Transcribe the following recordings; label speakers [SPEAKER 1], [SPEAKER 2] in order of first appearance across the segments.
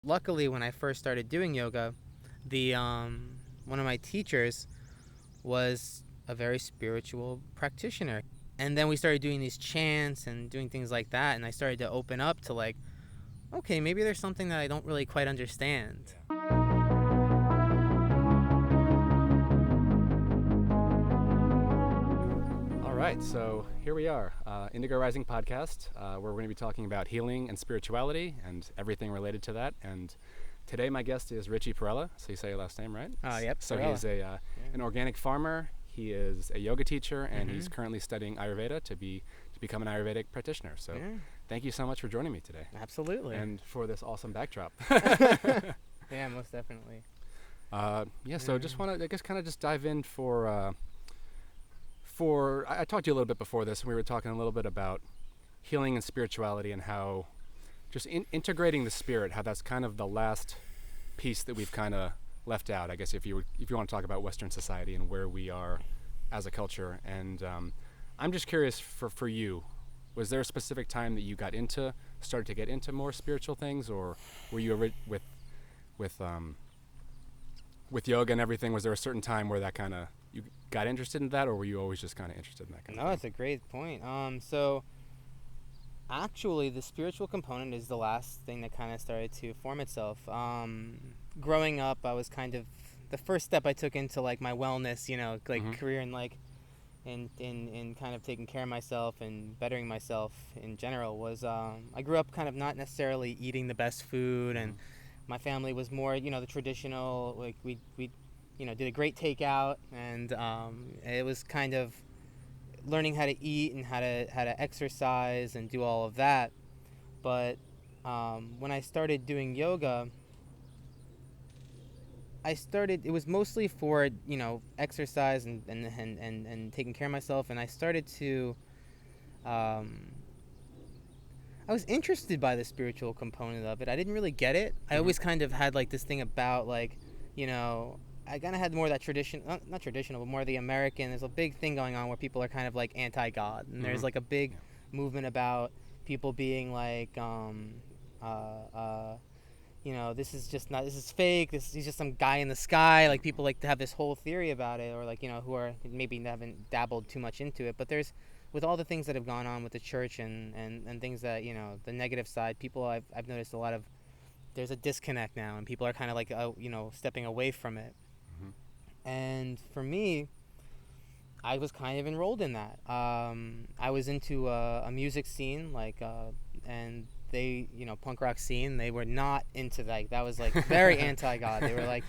[SPEAKER 1] Luckily, when I first started doing yoga, the one of my teachers was a very spiritual practitioner. And then we started doing these chants and doing things like that, and I started to open up to like, okay, maybe there's something that I don't really quite understand.
[SPEAKER 2] All right, so here we are, Indigo Rising Podcast, where we're going to be talking about healing and spirituality and everything related to that. And today my guest is Richie Parrella. So you say your last name, right?
[SPEAKER 1] Yep.
[SPEAKER 2] So
[SPEAKER 1] Parrella.
[SPEAKER 2] he's an organic farmer. He is a yoga teacher, and he's currently studying Ayurveda to become an Ayurvedic practitioner. So thank you so much for joining me today.
[SPEAKER 1] Absolutely.
[SPEAKER 2] And for this awesome backdrop.
[SPEAKER 1] Yeah, most definitely.
[SPEAKER 2] So just want to, I guess, kind of just dive in I talked to you a little bit before this, and we were talking a little bit about healing and spirituality and how just integrating the spirit, how that's kind of the last piece that we've kind of left out, I guess, if you want to talk about Western society and where we are as a culture. And I'm just curious for you, was there a specific time that you started to get into more spiritual things, or were you with yoga and everything, was there a certain time where that kind of you got interested in that, or were you always just kind of interested in that kind of thing?
[SPEAKER 1] No, that's a great point. So actually the spiritual component is the last thing that kind of started to form itself. Growing up, I was kind of, the first step I took into like my wellness, career and like in kind of taking care of myself and bettering myself in general was I grew up kind of not necessarily eating the best food, and my family was more, the traditional, like we did a great takeout, and it was kind of learning how to eat and how to exercise and do all of that. But when I started doing yoga, it was mostly for, exercise and taking care of myself, and I started to I was interested by the spiritual component of it. I didn't really get it. I always kind of had like this thing about like, I kind of had more of that tradition, not traditional, but more of the American. There's a big thing going on where people are kind of like anti-God, and there's like a big movement about people being like, this is fake. He's just some guy in the sky. Like people like to have this whole theory about it, or like, who are maybe haven't dabbled too much into it. But with all the things that have gone on with the church and things that, the negative side, I've noticed there's a disconnect now, and people are kind of like, stepping away from it. And for me, I was kind of enrolled in that. I was into a music scene, and they, punk rock scene. They were not into that. That was like very anti-God. They were like,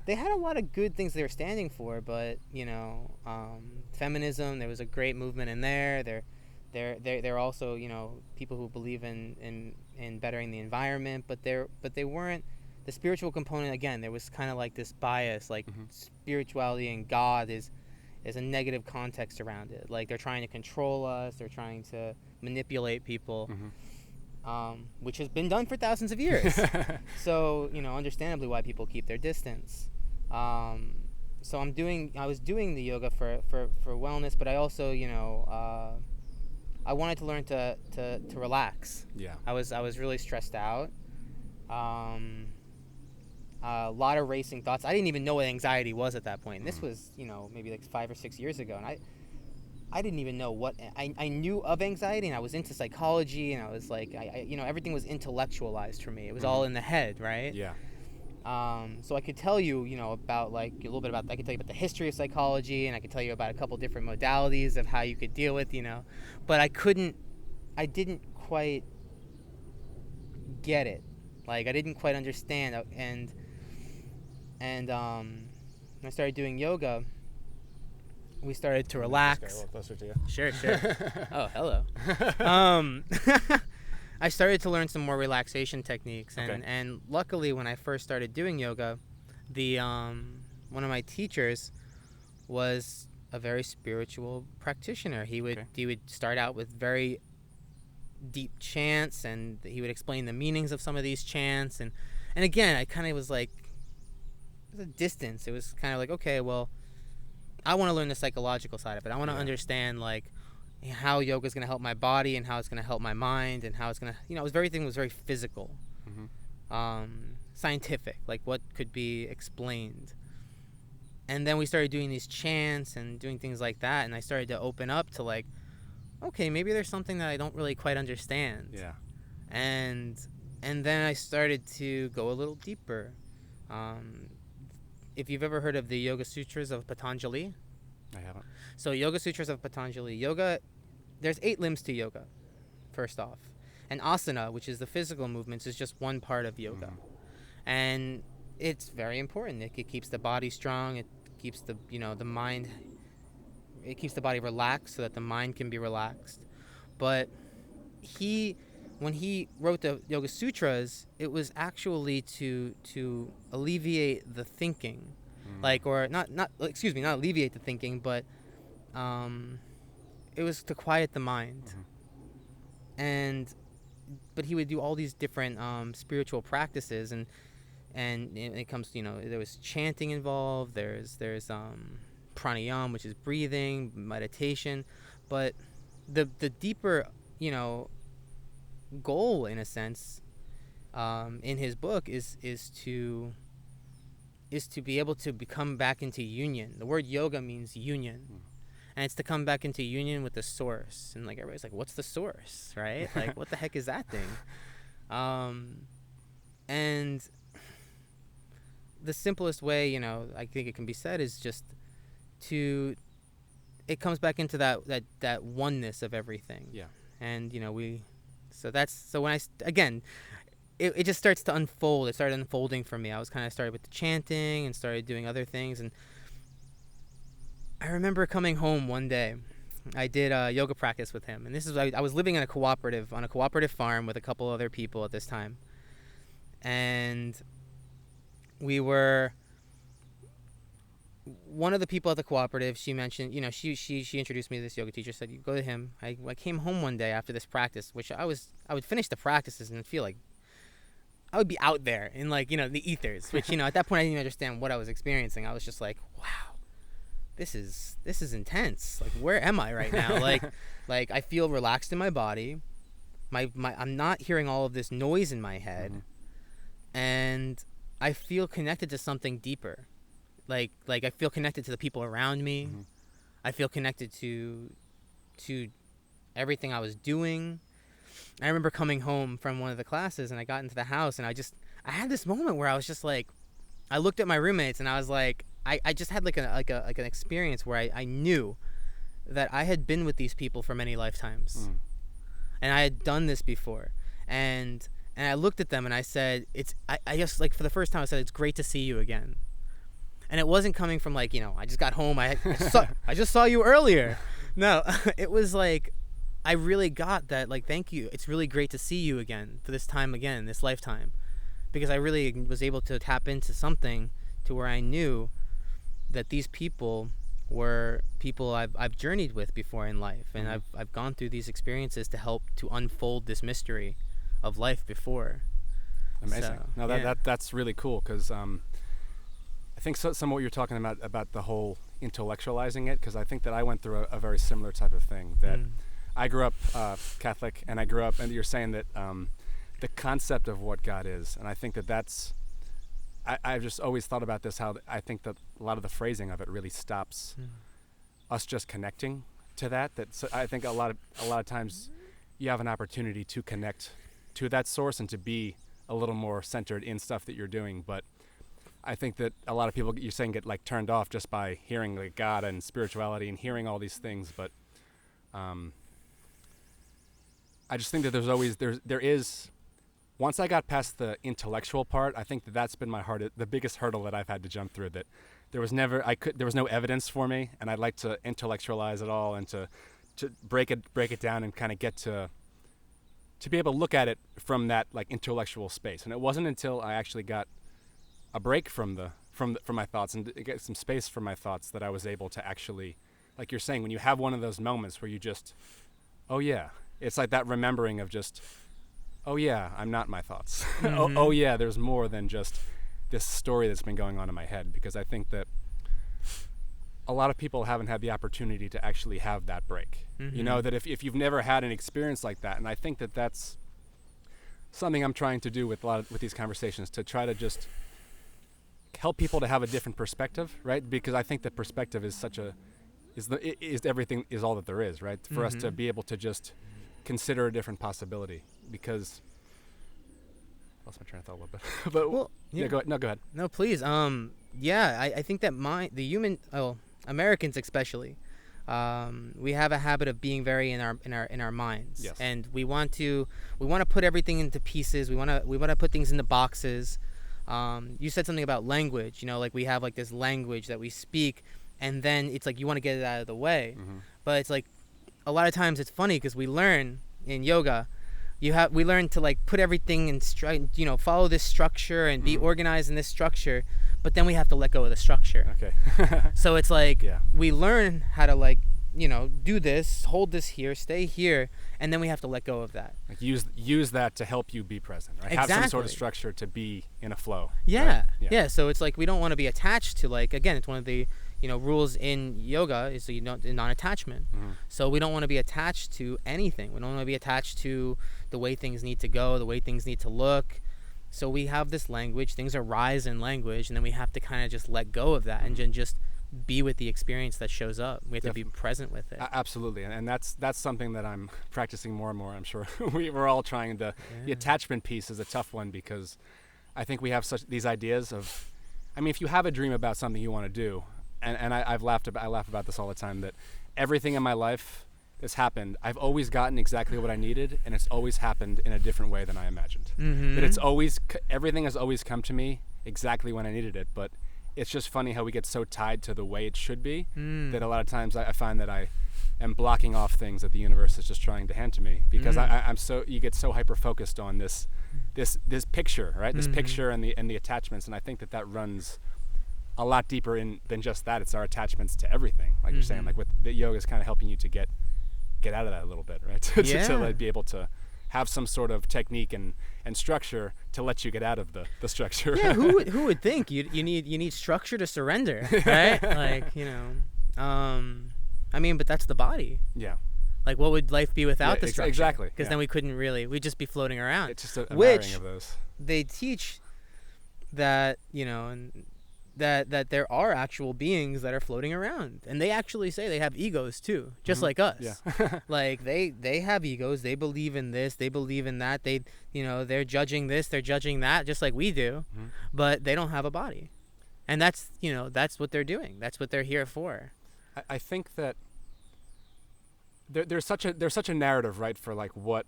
[SPEAKER 1] they had a lot of good things they were standing for, but feminism. There was a great movement in there. They're also, people who believe in bettering the environment, but they weren't. The spiritual component, again, there was kind of like this bias, like spirituality and God is a negative context around it. Like they're trying to control us, they're trying to manipulate people, which has been done for thousands of years. So, understandably why people keep their distance. So I was doing the yoga for wellness, but I also, I wanted to learn to relax.
[SPEAKER 2] Yeah.
[SPEAKER 1] I was really stressed out. A lot of racing thoughts. I didn't even know what anxiety was at that point. And this was, maybe like 5 or 6 years ago. And I didn't even know what, I knew of anxiety, and I was into psychology, and I was like, everything was intellectualized for me. It was all in the head, right?
[SPEAKER 2] Yeah.
[SPEAKER 1] So I could tell you, about like a little bit about, I could tell you about the history of psychology, and I could tell you about a couple different modalities of how you could deal with, but I didn't quite get it. Like I didn't quite understand, and when I started doing yoga, we started to relax.
[SPEAKER 2] Just get a little closer to you.
[SPEAKER 1] Sure. Oh, hello. I started to learn some more relaxation techniques, and luckily when I first started doing yoga, the one of my teachers was a very spiritual practitioner. He would start out with very deep chants, and he would explain the meanings of some of these chants, and again, I kind of was like, it was a distance. It was kind of like, okay, well, I want to learn the psychological side of it. I want to understand like how yoga is going to help my body, and how it's going to help my mind, and how it's going to, everything was very physical. scientific, like what could be explained. And then we started doing these chants and doing things like that, and I started to open up to like, okay, maybe there's something that I don't really quite understand.
[SPEAKER 2] Yeah.
[SPEAKER 1] And then I started to go a little deeper. If you've ever heard of the Yoga Sutras of Patanjali.
[SPEAKER 2] I haven't.
[SPEAKER 1] So Yoga Sutras of Patanjali. Yoga, there's 8 limbs to yoga, first off. And asana, which is the physical movements, is just one part of yoga. And it's very important. It keeps the body strong. It keeps the mind, it keeps the body relaxed so that the mind can be relaxed. But when he wrote the Yoga Sutras, it was actually to alleviate the thinking, or not alleviate the thinking, but it was to quiet the mind. But he would do all these different spiritual practices, and it comes, there was chanting involved. There's pranayama, which is breathing, meditation, but the deeper goal, in a sense, in his book is to be able to come back into union. The word yoga means union. And it's to come back into union with the source. And like everybody's like, what's the source, right? Like, what the heck is that thing? And the simplest way, I think it can be said is just it comes back into that oneness of everything.
[SPEAKER 2] Yeah.
[SPEAKER 1] And it just starts to unfold. It started unfolding for me. I was started with the chanting and started doing other things. And I remember coming home one day. I did a yoga practice with him. And I was living on a cooperative farm with a couple other people at this time. And one of the people at the cooperative, she mentioned, she introduced me to this yoga teacher, said, you go to him. I came home one day after this practice, which I would finish the practices and feel like I would be out there in the ethers, which, at that point I didn't even understand what I was experiencing. I was just like, wow, this is intense. Like, where am I right now? like I feel relaxed in my body. I'm not hearing all of this noise in my head. And I feel connected to something deeper. Like I feel connected to the people around me. I feel connected to everything I was doing. I remember coming home from one of the classes, and I got into the house, and I had this moment where I was just like, I looked at my roommates, and I was like, I just had like an experience where I knew that I had been with these people for many lifetimes, and I had done this before, and I looked at them and I said, I just, like, for the first time I said, it's great to see you again. And it wasn't coming from I just got home, I just saw you earlier. No, it was like, I really got that, thank you. It's really great to see you again for this time again, this lifetime. Because I really was able to tap into something to where I knew that these people were people I've journeyed with before in life. And I've gone through these experiences to help to unfold this mystery of life before.
[SPEAKER 2] Amazing.
[SPEAKER 1] So,
[SPEAKER 2] that's really cool, because I think some of what you're talking about the whole intellectualizing it, because I think that I went through a very similar type of thing. That I grew up Catholic, and and you're saying that the concept of what God is, and I think that's, I've just always thought about this, how I think that a lot of the phrasing of it really stops us just connecting to that. So I think a lot of times you have an opportunity to connect to that source and to be a little more centered in stuff that you're doing. But I think that a lot of people, you're saying, get turned off just by hearing God and spirituality and hearing all these things. But I just think that there is, once I got past the intellectual part, I think that's been the biggest hurdle that I've had to jump through. That there was no evidence for me, and I'd like to intellectualize it all and to break it down and kind of get to be able to look at it from that intellectual space. And it wasn't until I actually got a break from my thoughts and to get some space for my thoughts that I was able to actually, like you're saying, when you have one of those moments where you just, oh yeah, it's like that remembering of just, oh yeah, I'm not my thoughts. Oh yeah, there's more than just this story that's been going on in my head. Because I think that a lot of people haven't had the opportunity to actually have that break. That if you've never had an experience like that, and I think that's something I'm trying to do with with these conversations, to try to just help people to have a different perspective, right? Because I think that perspective is everything, is all that there is, right? For us to be able to just consider a different possibility. Because I lost my train of thought a little bit. But
[SPEAKER 1] Well,
[SPEAKER 2] yeah, go ahead. No, go ahead.
[SPEAKER 1] No, please. I think that Americans especially, we have a habit of being very in our minds.
[SPEAKER 2] Yes.
[SPEAKER 1] And we want to put everything into pieces. We want to put things into boxes. You said something about language. Like we have like this language that we speak, and then it's like you want to get it out of the way. But it's like a lot of times it's funny because we learn in yoga. We learn to like put everything in follow this structure and be organized in this structure, but then we have to let go of the structure.
[SPEAKER 2] Okay.
[SPEAKER 1] So it's like we learn how to like do this, hold this here, stay here, and then we have to let go of that.
[SPEAKER 2] Like use that to help you be present, right?
[SPEAKER 1] Exactly.
[SPEAKER 2] Have some sort of structure to be in a flow.
[SPEAKER 1] Yeah.
[SPEAKER 2] Right?
[SPEAKER 1] Yeah. So it's like we don't want to be attached to, like, again, it's one of the rules in yoga is non-attachment. So we don't want to be attached to anything. We don't want to be attached to the way things need to go, the way things need to look. So we have this language, things arise in language, and then we have to kind of just let go of that and just be with the experience that shows up. We have to be present with it.
[SPEAKER 2] Absolutely, and that's something that I'm practicing more and more. I'm sure we're all trying to. The attachment piece is a tough one because I think we have these ideas of. I mean, if you have a dream about something you want to do, and I laugh about this all the time, that everything in my life that's happened, I've always gotten exactly what I needed, and it's always happened in a different way than I imagined. That everything has always come to me exactly when I needed it, but it's just funny how we get so tied to the way it should be that a lot of times I find that I am blocking off things that the universe is just trying to hand to me because you get so hyper focused on this picture, right? This picture and the attachments, and I think that runs a lot deeper than just that. It's our attachments to everything, like you're saying, like with the yoga is kind of helping you to get out of that a little bit, right? to like be able to have some sort of technique and structure to let you get out of the structure.
[SPEAKER 1] Yeah, who would think you need structure to surrender, right? Like, I mean, but that's the body.
[SPEAKER 2] Yeah.
[SPEAKER 1] Like, what would life be without the structure? Exactly. Because then we couldn't we'd just be floating around.
[SPEAKER 2] It's just a
[SPEAKER 1] which
[SPEAKER 2] marrying of those.
[SPEAKER 1] They teach that, that there are actual beings that are floating around, and they actually say they have egos too, just like us.
[SPEAKER 2] Yeah.
[SPEAKER 1] Like they have egos. They believe in this, they believe in that. They they're judging this, they're judging that, just like we do, but they don't have a body, and that's what they're doing. That's what they're here for.
[SPEAKER 2] I think that there's such a narrative, right, for like what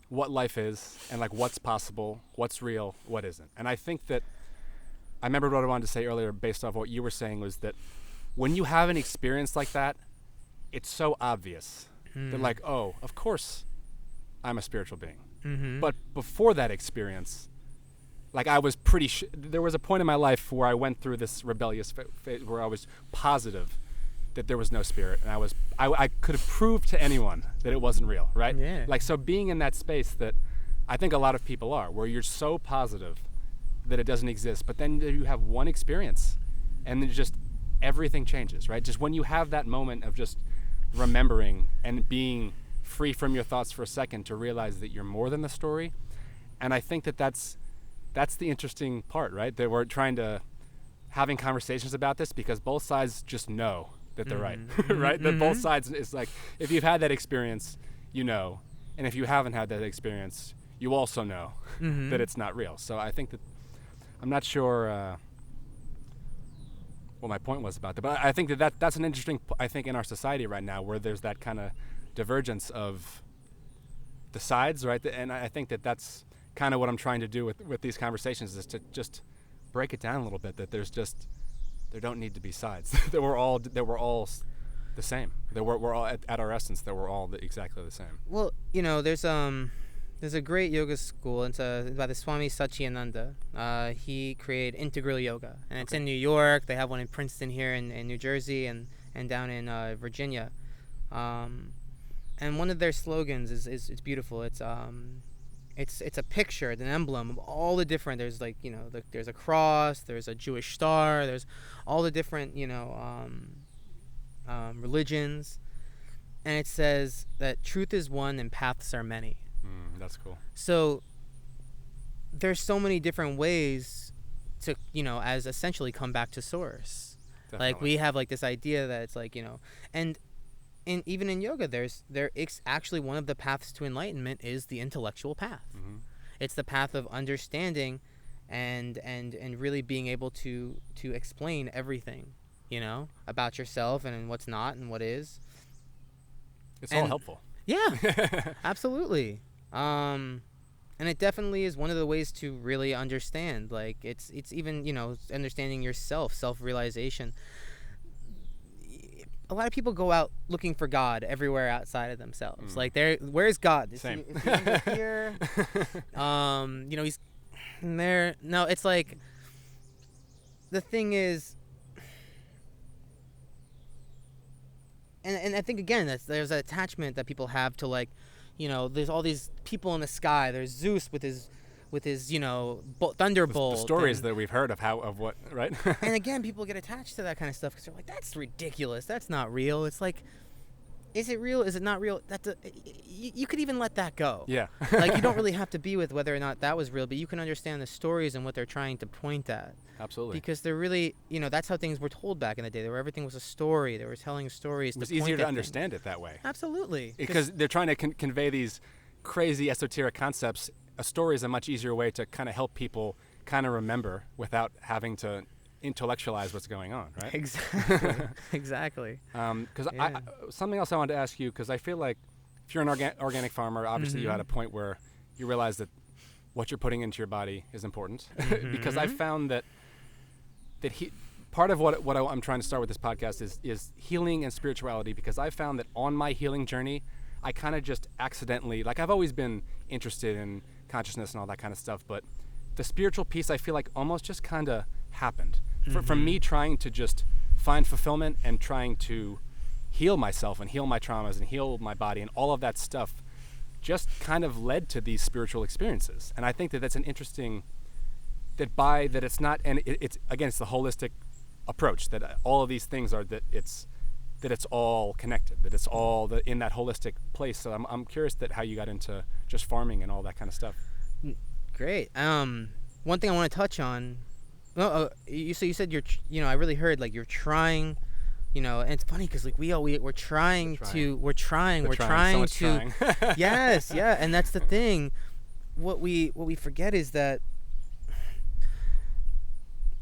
[SPEAKER 2] life is and like what's possible, what's real, what isn't. And I think that I remember what I wanted to say earlier based off what you were saying was that when you have an experience like that, it's so obvious that like, oh, of course I'm a spiritual being. But before that experience, like I was there was a point in my life where I went through this rebellious phase where I was positive that there was no spirit, and I could have proved to anyone that it wasn't real, right?
[SPEAKER 1] Yeah.
[SPEAKER 2] Like, so being in that space that I think a lot of people are, where you're so positive that it doesn't exist, but then you have one experience and then just everything changes, right? Just when you have that moment of just remembering and being free from your thoughts for a second to realize that you're more than the story. And I think that's the interesting part, right? That we're having conversations about this because both sides just know that they're right, right? That both sides is like, if you've had that experience, and if you haven't had that experience, you also know that it's not real. So I think that I'm not sure what my point was about that, but I think that's an interesting, I think in our society right now where there's that kind of divergence of the sides, right? And I think that's kind of what I'm trying to do with these conversations is to just break it down a little bit, that there don't need to be sides, that we're all the same, that we're all at our essence, that we're all exactly the same.
[SPEAKER 1] Well, there's a great yoga school. It's by the Swami Satchidananda. He created Integral Yoga, and it's in New York. They have one in Princeton here in New Jersey and down in Virginia. And one of their slogans is beautiful. It's a picture, an emblem of all the different. There's like there's a cross, there's a Jewish star, there's all the different religions, and it says that truth is one and paths are many.
[SPEAKER 2] That's cool.
[SPEAKER 1] So there's so many different ways to, as essentially come back to source.
[SPEAKER 2] Definitely.
[SPEAKER 1] Like, we have like this idea that it's like, and even in yoga, it's actually one of the paths to enlightenment is the intellectual path.
[SPEAKER 2] Mm-hmm.
[SPEAKER 1] It's the path of understanding and really being able to explain everything, about yourself and what's not and what is.
[SPEAKER 2] It's all helpful.
[SPEAKER 1] Yeah, absolutely. And it definitely is one of the ways to really understand. Like, it's even, understanding yourself, self-realization. A lot of people go out looking for God everywhere outside of themselves. Like, where's God?
[SPEAKER 2] Same.
[SPEAKER 1] Is he over here? He's there. No, it's like, the thing is, and I think, again, there's an attachment that people have to, like, there's all these people in the sky. There's Zeus with his thunderbolt.
[SPEAKER 2] The stories that we've heard of what, right?
[SPEAKER 1] And again, people get attached to that kind of stuff because they're like, that's ridiculous. That's not real. It's like, is it real? Is it not real? You could even let that go.
[SPEAKER 2] Yeah.
[SPEAKER 1] Like, you don't really have to be with whether or not that was real, but you can understand the stories and what they're trying to point at.
[SPEAKER 2] Absolutely.
[SPEAKER 1] Because they're really, that's how things were told back in the day. Where everything was a story. They were telling stories.
[SPEAKER 2] It was easier to understand it that way.
[SPEAKER 1] Absolutely.
[SPEAKER 2] Because they're trying to convey these crazy esoteric concepts. A story is a much easier way to kind of help people kind of remember without having to intellectualize what's going on, right?
[SPEAKER 1] Exactly. Exactly.
[SPEAKER 2] Because something else I wanted to ask you, because I feel like if you're an organic farmer, obviously you're at a point where you realize that what you're putting into your body is important. Because I found that part of what I'm trying to start with this podcast is healing and spirituality, because I found that on my healing journey, I kind of just accidentally, like, I've always been interested in consciousness and all that kind of stuff, but the spiritual piece, I feel like almost just kind of happened. From me trying to just find fulfillment and trying to heal myself and heal my traumas and heal my body and all of that stuff just kind of led to these spiritual experiences. And I think that that's an interesting, that it's not, and it's again, it's the holistic approach, that all of these things are, that it's all connected, that it's all in that holistic place. So I'm curious that how you got into just farming and all that kind of stuff.
[SPEAKER 1] Great. One thing I want to touch on. You said I really heard, like, you're trying, and it's funny because, like, we're trying to. Yes, yeah, and that's the thing. What we forget is that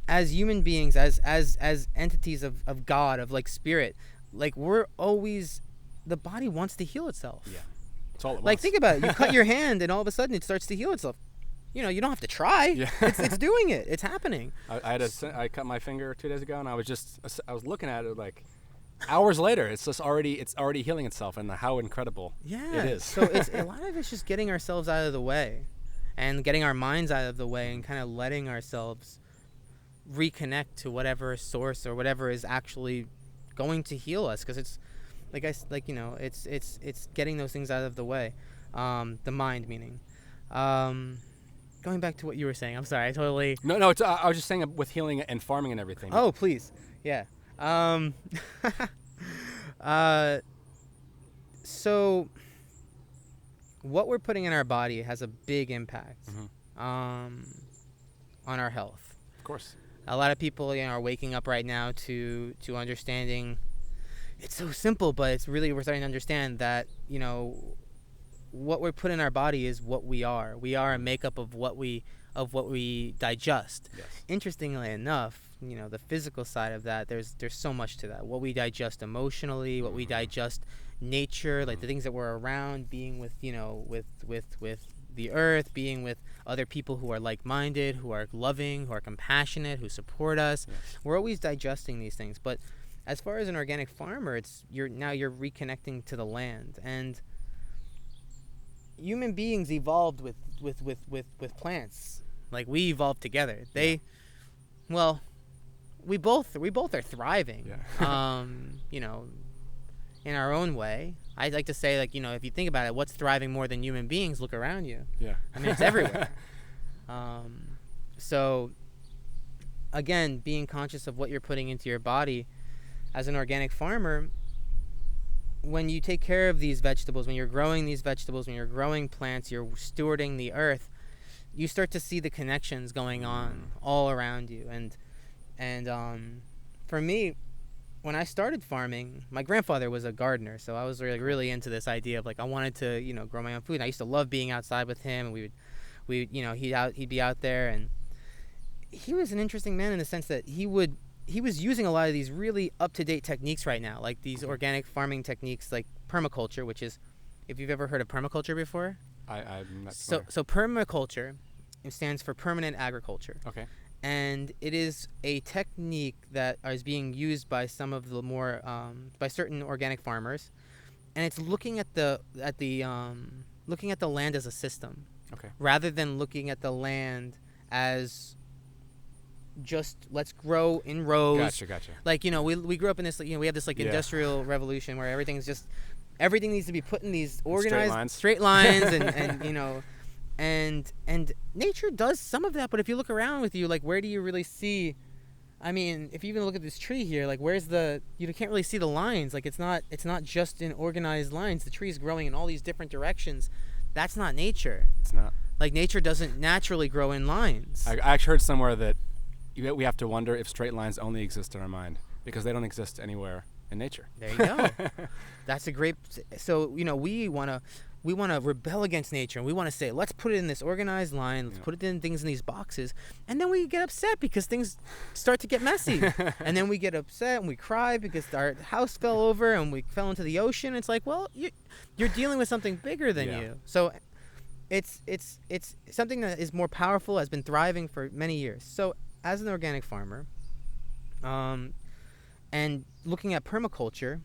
[SPEAKER 1] as human beings, as entities of God, of, like, spirit, like, we're always, the body wants to heal itself.
[SPEAKER 2] Yeah, that's all it wants.
[SPEAKER 1] Like, think about it. You cut your hand and all of a sudden it starts to heal itself. You don't have to try.
[SPEAKER 2] Yeah.
[SPEAKER 1] It's doing it. It's happening.
[SPEAKER 2] I cut my finger 2 days ago, and I was looking at it, like, hours later. It's already healing itself, and how incredible it is.
[SPEAKER 1] So it's a lot of it's just getting ourselves out of the way, and getting our minds out of the way, and kind of letting ourselves reconnect to whatever source or whatever is actually going to heal us. Because it's it's getting those things out of the way. The mind, meaning. Going back to what you were saying, I'm sorry, I totally...
[SPEAKER 2] No, I was just saying with healing and farming and everything.
[SPEAKER 1] Oh, please. Yeah. So what we're putting in our body has a big impact on our health.
[SPEAKER 2] Of course.
[SPEAKER 1] A lot of people, are waking up right now to understanding. It's so simple, but it's really, we're starting to understand that, what we put in our body is what we are. We are a makeup of what we digest.
[SPEAKER 2] Yes.
[SPEAKER 1] Interestingly enough, the physical side of that, there's so much to that. What we digest emotionally, what we digest nature, like the things that we're around, being with with the earth, being with other people who are like-minded, who are loving, who are compassionate, who support us.
[SPEAKER 2] Yes.
[SPEAKER 1] We're always digesting these things. But as far as an organic farmer, you're reconnecting to the land. And human beings evolved with plants. Like, we evolved together. We both are thriving.
[SPEAKER 2] Yeah.
[SPEAKER 1] In our own way. I'd like to say, like, if you think about it, what's thriving more than human beings? Look around you.
[SPEAKER 2] Yeah.
[SPEAKER 1] I mean, it's everywhere. So again, being conscious of what you're putting into your body as an organic farmer, when you take care of these vegetables, when you're growing these vegetables, when you're growing plants, you're stewarding the earth, you start to see the connections going on all around you. And for me, when I started farming, my grandfather was a gardener, so I was really into this idea of like I wanted to, you know, grow my own food. And I used to love being outside with him, and you know, he'd be out there, and he was an interesting man in the sense that he was using a lot of these really up-to-date techniques right now, like these organic farming techniques like permaculture, which is, if you've ever heard of permaculture before.
[SPEAKER 2] I'm not
[SPEAKER 1] So permaculture, it stands for permanent agriculture.
[SPEAKER 2] Okay.
[SPEAKER 1] And it is a technique that is being used by some of the more by certain organic farmers, and it's looking at the land as a system,
[SPEAKER 2] Okay.
[SPEAKER 1] rather than looking at the land as just let's grow in rows.
[SPEAKER 2] Gotcha.
[SPEAKER 1] Like, you know, we grew up in this, you know, we have this like industrial revolution where everything needs to be put in these organized straight lines and you know, and nature does some of that, but if you look around with you, like, where do you really see? I mean, if you even look at this tree here, like, you can't really see the lines. Like, it's not just in organized lines. The tree's growing in all these different directions. That's not nature.
[SPEAKER 2] It's not.
[SPEAKER 1] Like, nature doesn't naturally grow in lines.
[SPEAKER 2] I actually heard somewhere that we have to wonder if straight lines only exist in our mind because they don't exist anywhere in nature.
[SPEAKER 1] There you go. That's a great. So, you know, we want to rebel against nature, and we want to say, let's put it in this organized line, let's put it in things in these boxes, and then we get upset because things start to get messy. And then we get upset and we cry because our house fell over and we fell into the ocean. It's like, well, you're dealing with something bigger than you. So it's something that is more powerful, has been thriving for many years. So as an organic farmer, and looking at permaculture,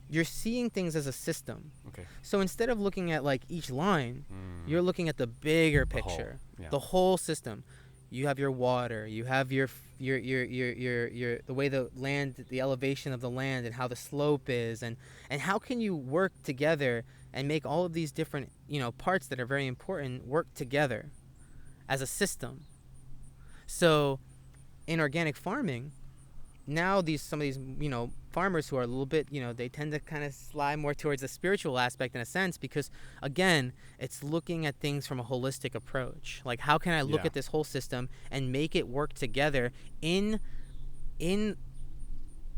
[SPEAKER 1] you're seeing things as a system.
[SPEAKER 2] Okay.
[SPEAKER 1] So instead of looking at like each line, you're looking at the bigger picture, the whole system. You have your water, you have the way the land, the elevation of the land, and how the slope is, and how can you work together and make all of these different, you know, parts that are very important work together as a system. So in organic farming, now some of these, you know, farmers who are a little bit, you know, they tend to kind of slide more towards the spiritual aspect in a sense, because again, it's looking at things from a holistic approach. Like, how can I look at this whole system and make it work together in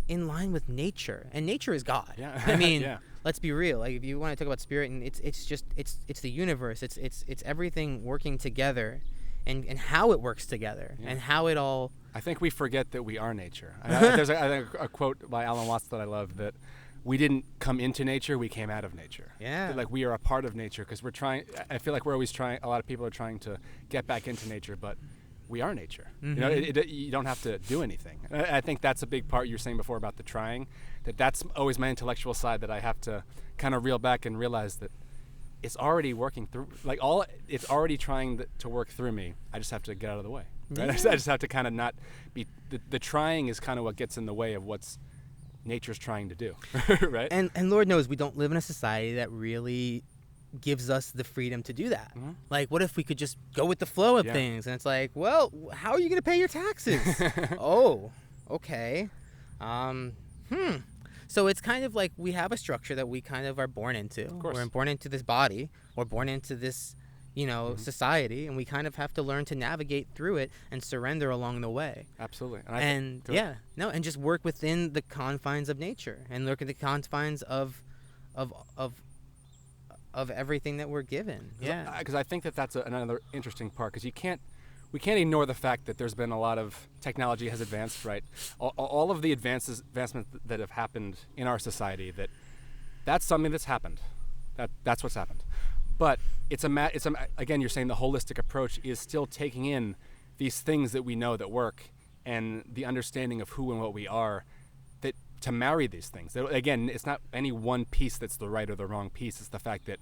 [SPEAKER 1] line with nature? And nature is God. Yeah. I mean, let's be real. Like, if you want to talk about spirit, and it's the universe. It's everything working together, and how it works together, and how it all.
[SPEAKER 2] I think we forget that we are nature. There's a quote by Alan Watts that I love, that we didn't come into nature, we came out of nature.
[SPEAKER 1] Yeah.
[SPEAKER 2] That, like, we are a part of nature, because we're trying. I feel like we're always trying. A lot of people are trying to get back into nature, but we are nature. You know, you don't have to do anything. I think that's a big part you were saying before about the trying. That's always my intellectual side, that I have to kind of reel back and realize that it's already working through. Like, it's already trying to work through me. I just have to get out of the way. Right? I just have to kind of not be. The trying is kind of what gets in the way of what's nature's trying to do. Right?
[SPEAKER 1] And Lord knows we don't live in a society that really gives us the freedom to do that. Like, what if we could just go with the flow of things? And it's like, well, how are you going to pay your taxes? Oh, okay. So it's kind of like we have a structure that we kind of are born into.
[SPEAKER 2] Of course.
[SPEAKER 1] We're born into this body. We're born into this, you know, society, and we kind of have to learn to navigate through it and surrender along the way.
[SPEAKER 2] Absolutely.
[SPEAKER 1] And just work within the confines of nature, and look at the confines of everything that we're given. Yeah.
[SPEAKER 2] Because I think that's another interesting part, because we can't ignore the fact that there's been a lot of technology has advanced, right? All of the advancements that have happened in our society, that's something that's happened. That's what's happened. But again, you're saying the holistic approach is still taking in these things that we know that work, and the understanding of who and what we are, that to marry these things. Again, it's not any one piece that's the right or the wrong piece. It's the fact that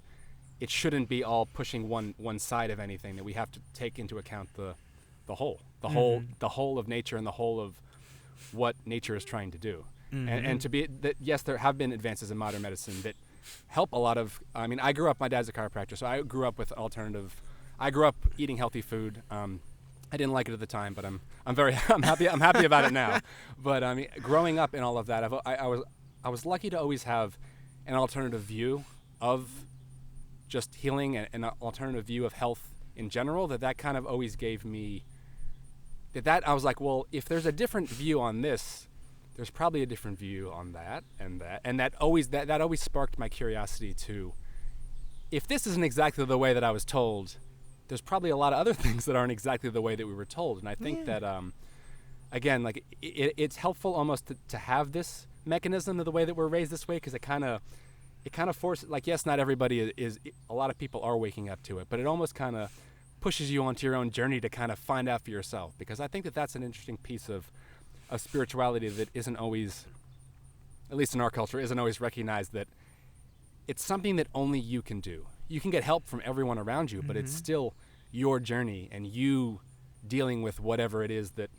[SPEAKER 2] it shouldn't be all pushing one side of anything, that we have to take into account the whole of nature, and the whole of what nature is trying to do. And to be that, yes, there have been advances in modern medicine that help a lot of. I mean, I grew up. My dad's a chiropractor, so I grew up with alternative. I grew up eating healthy food. I didn't like it at the time, but I'm happy about it now. But I mean, growing up in all of that, I was lucky to always have an alternative view of just healing, and an alternative view of health in general, that kind of always gave me that I was like, well, if there's a different view on this, there's probably a different view on that, and that always sparked my curiosity to, if this isn't exactly the way that I was told, there's probably a lot of other things that aren't exactly the way that we were told. And I think that again, like it's helpful almost to have this mechanism of the way that we're raised this way, because it kind of forces, like, yes, not everybody is, a lot of people are waking up to it, but it almost kind of pushes you onto your own journey to kind of find out for yourself, because I think that that's an interesting piece of spirituality that isn't always, at least in our culture, isn't always recognized, that it's something that only you can do. You can get help from everyone around you, but it's still your journey and you dealing with whatever it is that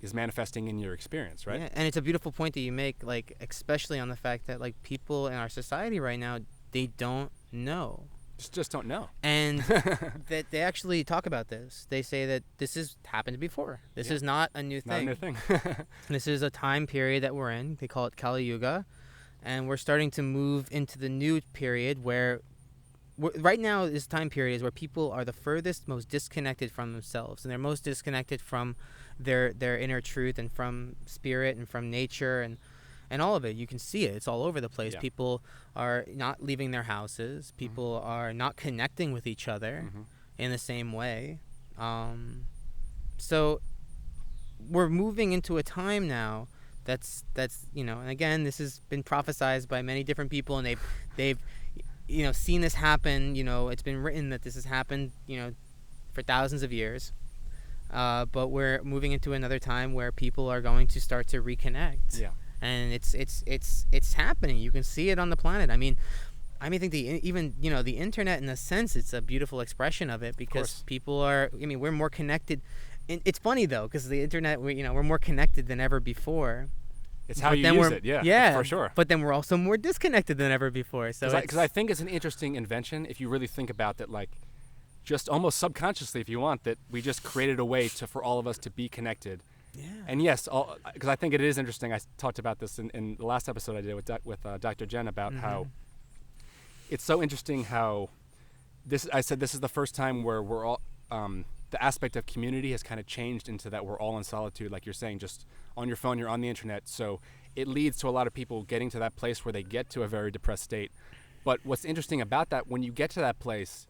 [SPEAKER 2] is manifesting in your experience, right?
[SPEAKER 1] Yeah, and it's a beautiful point that you make, like, especially on the fact that, like, people in our society right now, they don't know.
[SPEAKER 2] Just don't know.
[SPEAKER 1] And that they actually talk about this. They say that this has happened before. This is not a new thing.
[SPEAKER 2] Not a new thing.
[SPEAKER 1] This is a time period that we're in. They call it Kali Yuga. And we're starting to move into the new period where right now this time period is where people are the furthest, most disconnected from themselves. And they're most disconnected from their inner truth and from spirit and from nature and all of it. You can see it. It's all over the place.
[SPEAKER 2] Yeah.
[SPEAKER 1] People are not leaving their houses. People are not connecting with each other in the same way. So we're moving into a time now that's and again, this has been prophesized by many different people, and they've seen this happen. It's been written that this has happened for thousands of years. But we're moving into another time where people are going to start to reconnect.
[SPEAKER 2] Yeah.
[SPEAKER 1] And it's happening. You can see it on the planet. I mean, think the internet, in a sense, it's a beautiful expression of it, because people are. We're more connected. And it's funny though, because the internet, we're more connected than ever before.
[SPEAKER 2] It's how you use it, yeah, for sure.
[SPEAKER 1] But then we're also more disconnected than ever before. So
[SPEAKER 2] because I think it's an interesting invention if you really think about that, like, just almost subconsciously, if you want, that we just created a way for all of us to be connected.
[SPEAKER 1] Yeah.
[SPEAKER 2] And yes, because I think it is interesting. I talked about this in the last episode I did with Dr. Jen about how it's so interesting how I said this is the first time where we're all the aspect of community has kind of changed into that we're all in solitude, like you're saying, just on your phone, you're on the internet. So it leads to a lot of people getting to that place where they get to a very depressed state. But what's interesting about that, when you get to that place,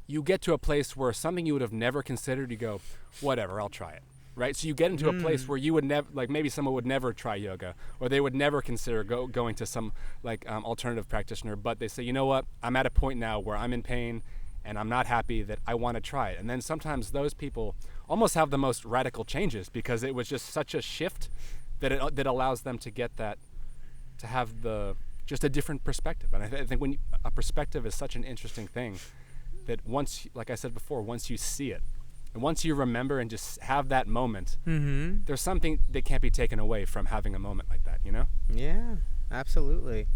[SPEAKER 2] you get to a place where something you would have never considered, you go, whatever, I'll try it. Right? So you get into a place where you would never, like, maybe someone would never try yoga, or they would never consider going to some alternative practitioner, but they say, you know what, I'm at a point now where I'm in pain and I'm not happy, that I want to try it. And then sometimes those people almost have the most radical changes, because it was just such a shift that allows them to get that, to have just a different perspective. And I think a perspective is such an interesting thing, that once, like I said before, once you see it, and once you remember and just have that moment, there's something that can't be taken away from having a moment like that,
[SPEAKER 1] Yeah, absolutely.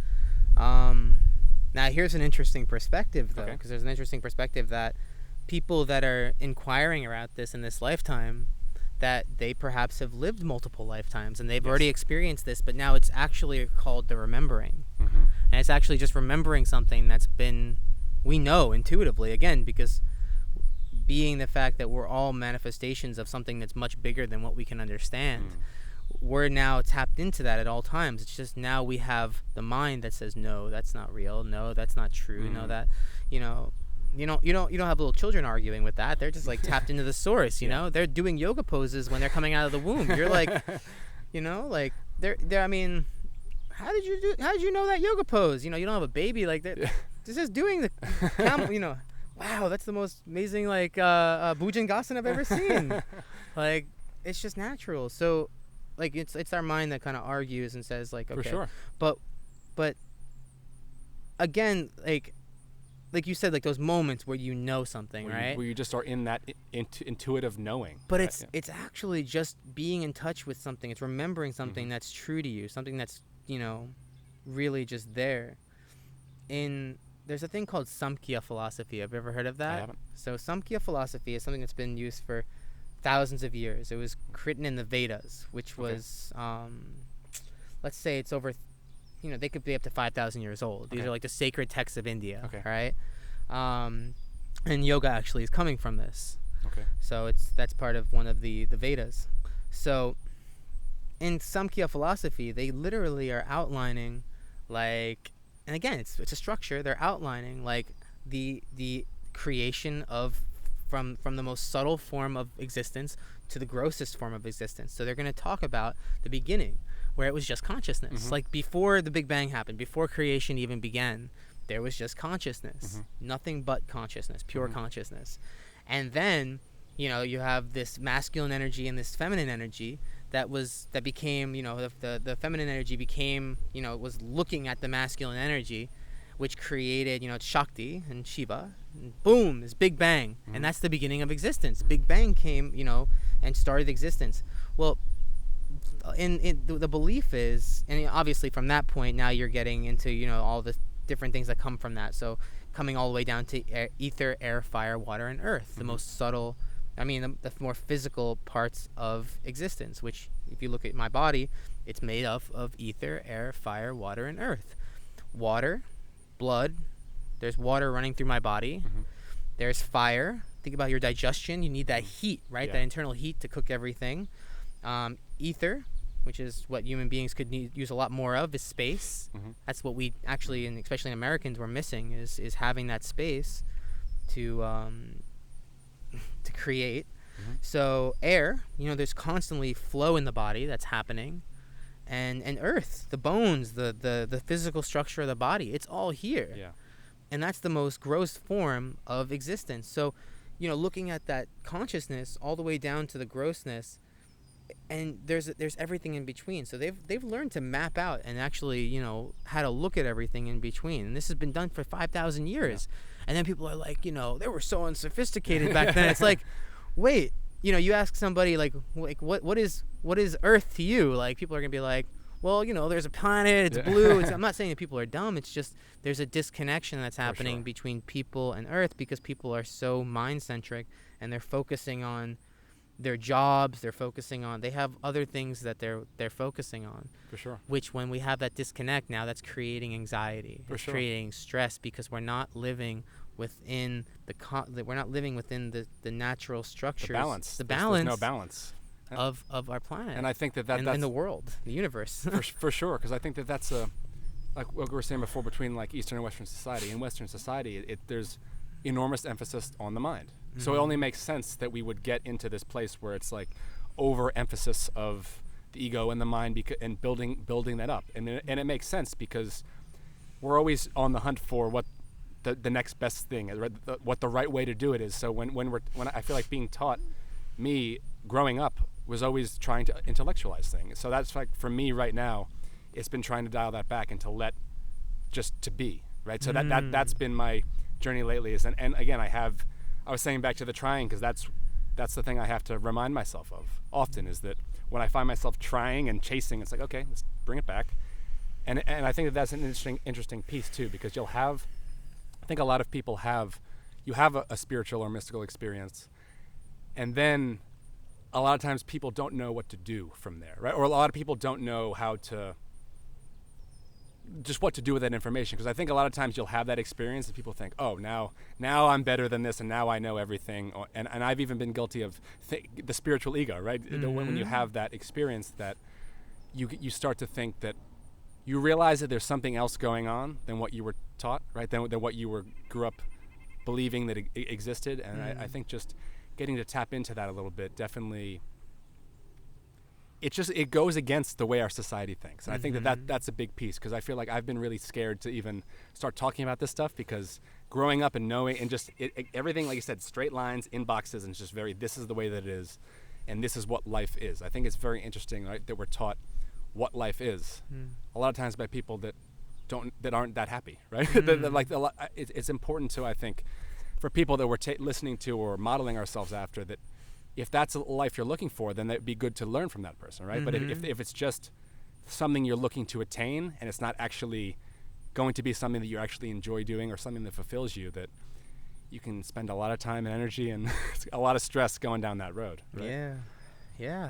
[SPEAKER 1] Now, here's an interesting perspective, though, because there's an interesting perspective that people that are inquiring about this in this lifetime, that they perhaps have lived multiple lifetimes and they've already experienced this, but now it's actually called the remembering. And it's actually just remembering something that's been, we know intuitively, again, because being the fact that we're all manifestations of something that's much bigger than what we can understand, we're now tapped into that at all times. It's just now we have the mind that says, no, that's not real. No, that's not true. No, that, you don't have little children arguing with that. They're just like tapped into the source, you know, they're doing yoga poses when they're coming out of the womb. You're like, like they're, I mean, how did you know that yoga pose? You don't have a baby like that. This is doing the, wow, that's the most amazing, like, Bhujangasana I've ever seen. Like, it's just natural. So, like, it's our mind that kind of argues and says, like, okay. For sure. But again, like you said, like, those moments where you know something, right?
[SPEAKER 2] Where you just are in that intuitive knowing.
[SPEAKER 1] But right? It's actually just being in touch with something. It's remembering something that's true to you, something that's, really just there. There's a thing called Samkhya Philosophy. Have you ever heard of that?
[SPEAKER 2] I haven't. So
[SPEAKER 1] Samkhya Philosophy is something that's been used for thousands of years. It was written in the Vedas, which was, let's say it's over, they could be up to 5,000 years old. These are like the sacred texts of India, right? And yoga actually is coming from this.
[SPEAKER 2] Okay.
[SPEAKER 1] So that's part of one of the Vedas. So in Samkhya philosophy, they literally are outlining, like, and again, it's a structure. They're outlining like the creation of from the most subtle form of existence to the grossest form of existence. So they're going to talk about the beginning, where it was just consciousness. Like before the Big Bang happened, before creation even began, there was just consciousness, nothing but consciousness, pure consciousness. And then, you have this masculine energy and this feminine energy that became, the feminine energy became, was looking at the masculine energy, which created, Shakti and Shiva. And boom, this Big Bang. And that's the beginning of existence. Big Bang came, and started existence. Well, the belief is, and obviously from that point, now you're getting into, all the different things that come from that. So coming all the way down to ether, air, fire, water, and earth, the most subtle, the more physical parts of existence, which if you look at my body, it's made of ether, air, fire, water, and earth. Water, blood, there's water running through my body. There's fire. Think about your digestion. You need that heat, right?
[SPEAKER 2] Yeah.
[SPEAKER 1] That internal heat to cook everything. Ether, which is what human beings could use a lot more of, is space. That's what we actually, and especially in Americans, we're missing is having that space to create. So air, there's constantly flow in the body that's happening, and earth, the bones, the physical structure of the body, it's all here.
[SPEAKER 2] Yeah.
[SPEAKER 1] And that's the most gross form of existence. So, looking at that consciousness all the way down to the grossness, and there's everything in between. So they've learned to map out and actually, how to look at everything in between. And this has been done for 5,000 years. Yeah. And then people are like, they were so unsophisticated back then. It's like, wait, you ask somebody like what is Earth to you? Like, people are gonna be like, well, there's a planet, it's blue. I'm not saying that people are dumb. It's just there's a disconnection that's happening between people and Earth, because people are so mind-centric and they're focusing on their jobs. They have other things that they're focusing on.
[SPEAKER 2] For sure.
[SPEAKER 1] Which, when we have that disconnect now, that's creating anxiety. It's creating stress, because we're not living within the natural structures.
[SPEAKER 2] The balance. There's no balance
[SPEAKER 1] of our planet,
[SPEAKER 2] and I think that's
[SPEAKER 1] in the world, the universe.
[SPEAKER 2] for sure, because I think that's like what we were saying before, between like Eastern and Western society. In Western society, there's enormous emphasis on the mind, so it only makes sense that we would get into this place where it's like overemphasis of the ego and the mind, and building that up, and it makes sense because we're always on the hunt for what the next best thing is, what the right way to do it is. So when I feel like being taught, me growing up was always trying to intellectualize things. So that's like, for me right now, it's been trying to dial that back and to be, right? So that's been my journey lately. And again, I was saying back to the trying, because that's the thing I have to remind myself of often, is that when I find myself trying and chasing, it's like, okay, let's bring it back. And I think that's an interesting piece too, because I think a lot of people have a spiritual or mystical experience, and then a lot of times people don't know what to do from there, right? Or a lot of people don't know what to do with that information, because I think a lot of times you'll have that experience and people think, oh, now I'm better than this, and now I know everything. And I've even been guilty of the spiritual ego, right? When you have that experience, that you start to think that you realize that there's something else going on than what you were taught, right? Than what you grew up believing that existed. And I think just getting to tap into that a little bit, definitely, it goes against the way our society thinks. And I think that's a big piece, because I feel like I've been really scared to even start talking about this stuff, because growing up and knowing, and just everything, like you said, straight lines in boxes, and it's just this is the way that it is, and this is what life is. I think it's very interesting, right, that we're taught what life is a lot of times by people that aren't that happy, right? It's important to, I think, for people that we're listening to or modeling ourselves after, that if that's a life you're looking for, then it'd be good to learn from that person, right? But if it's just something you're looking to attain, and it's not actually going to be something that you actually enjoy doing, or something that fulfills you, that you can spend a lot of time and energy and a lot of stress going down that road, right?
[SPEAKER 1] Yeah.